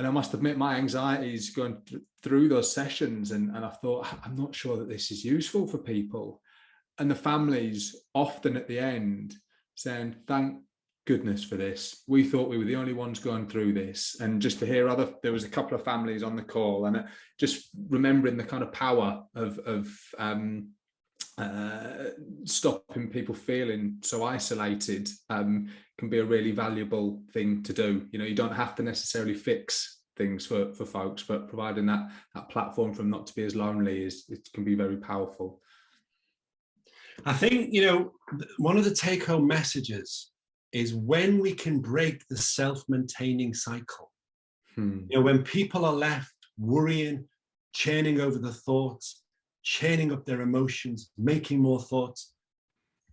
I must admit my anxieties going through those sessions, and I thought, I'm not sure that this is useful for people. And the families often at the end saying, thank goodness for this. We thought we were the only ones going through this. And just to hear there was a couple of families on the call, and just remembering the kind of power of stopping people feeling so isolated can be a really valuable thing to do. You don't have to necessarily fix things for folks, but providing that platform for them not to be as lonely it can be very powerful. I think, one of the take-home messages is when we can break the self-maintaining cycle. When people are left worrying, churning over the thoughts, churning up their emotions, making more thoughts,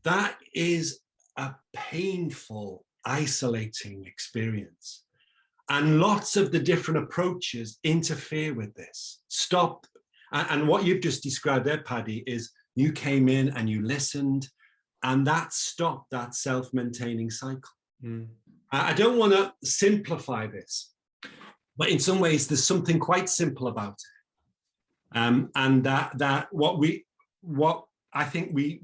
that is a painful, isolating experience. And lots of the different approaches interfere with this. Stop. And what you've just described there, Paddy, is you came in and you listened, and that stopped that self-maintaining cycle. I don't want to simplify this, but in some ways, there's something quite simple about it. and that what I think we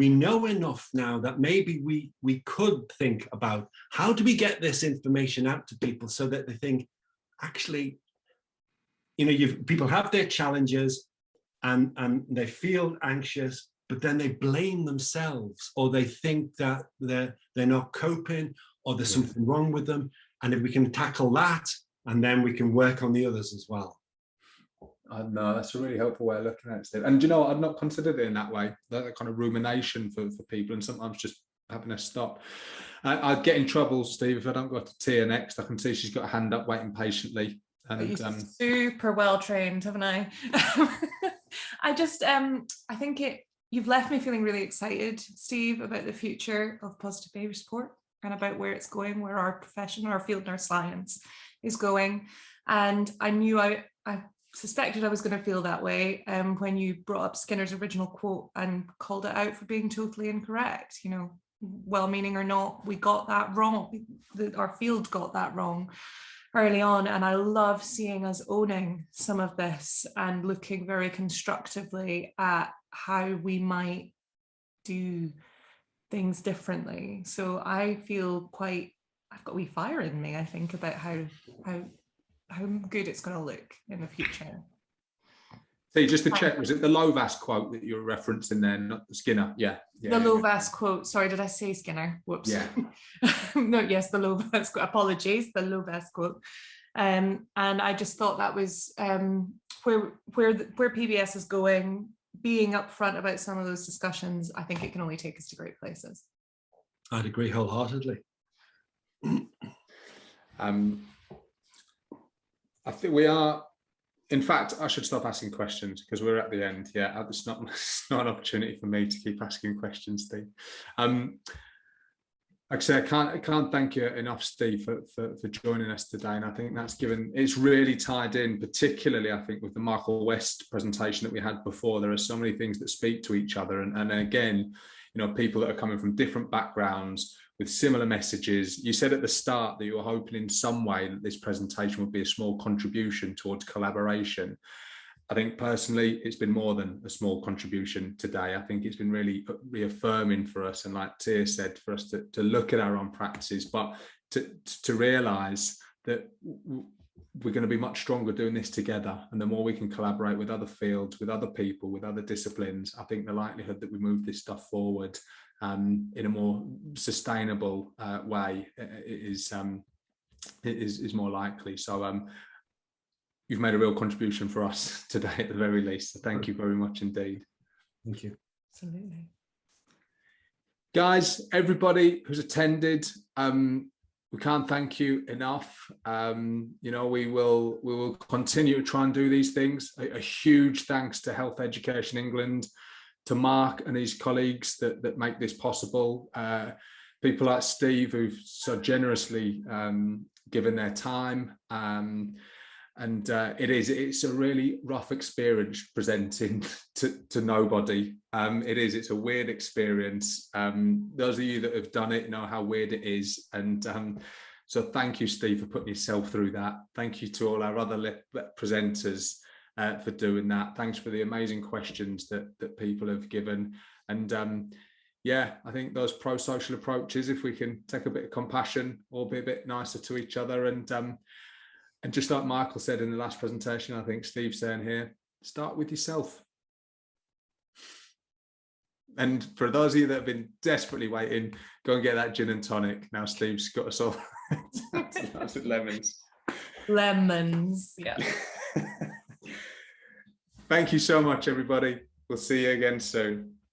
know enough now that maybe we could think about how do we get this information out to people so that they think, actually, you know, people have their challenges and they feel anxious, but then they blame themselves, or they think that they're not coping, or there's something wrong with them. And if we can tackle that, and then we can work on the others as well. No, that's a really helpful way of looking at it, Steve. And you know, I've not considered it in that way, that kind of rumination for people, and sometimes just having to stop. I'd get in trouble, Steve, if I don't go to Tia next. I can see she's got a hand up waiting patiently. And you're super well trained, haven't I? I just, I think you've left me feeling really excited, Steve, about the future of positive behaviour support and about where it's going, where our profession, our field, and our science is going. And I knew I suspected I was going to feel that way when you brought up Skinner's original quote and called it out for being totally incorrect. You know, well-meaning or not, we got that wrong. Our field got that wrong early on. And I love seeing us owning some of this and looking very constructively at how we might do things differently. So I feel I've got a wee fire in me, I think, about how good it's going to look in the future. So just to check, was it the Lovas quote that you were referencing there, not the Skinner? Yeah. The Lovas quote. Sorry, did I say Skinner? Whoops. Yeah. No, yes, the Lovas quote. Apologies, the Lovas quote. And I just thought that was where PBS is going. Being upfront about some of those discussions, I think it can only take us to great places. I'd agree wholeheartedly. I think we are. In fact, I should stop asking questions because we're at the end. Yeah, it's not an opportunity for me to keep asking questions, Steve. Like I say, I can't thank you enough, Steve, for joining us today. And I think it's really tied in, particularly, I think, with the Michael West presentation that we had before. There are so many things that speak to each other. And again, you know, people that are coming from different backgrounds with similar messages. You said at the start that you were hoping in some way that this presentation would be a small contribution towards collaboration. I think personally, it's been more than a small contribution today. I think it's been really reaffirming for us, and like Tia said, for us to look at our own practices, but to realise that we're going to be much stronger doing this together. And the more we can collaborate with other fields, with other people, with other disciplines, I think the likelihood that we move this stuff forward in a more sustainable way is more likely. So you've made a real contribution for us today at the very least. So thank you very much indeed. Thank you. Absolutely. Guys, everybody who's attended, we can't thank you enough. You know, we will continue to try and do these things. A huge thanks to Health Education England, to Mark and his colleagues that make this possible. People like Steve, who've so generously given their time. And it's a really rough experience presenting to nobody. It's a weird experience. Those of you that have done it know how weird it is. And so thank you, Steve, for putting yourself through that. Thank you to all our other presenters for doing that. Thanks for the amazing questions that people have given. And yeah, I think those pro-social approaches, if we can take a bit of compassion or be a bit nicer to each other, and just like Michael said in the last presentation, I think Steve's saying here, start with yourself. And for those of you that have been desperately waiting, go and get that gin and tonic. Now Steve's got us all with lemons. Lemons, yeah. Thank you so much, everybody. We'll see you again soon.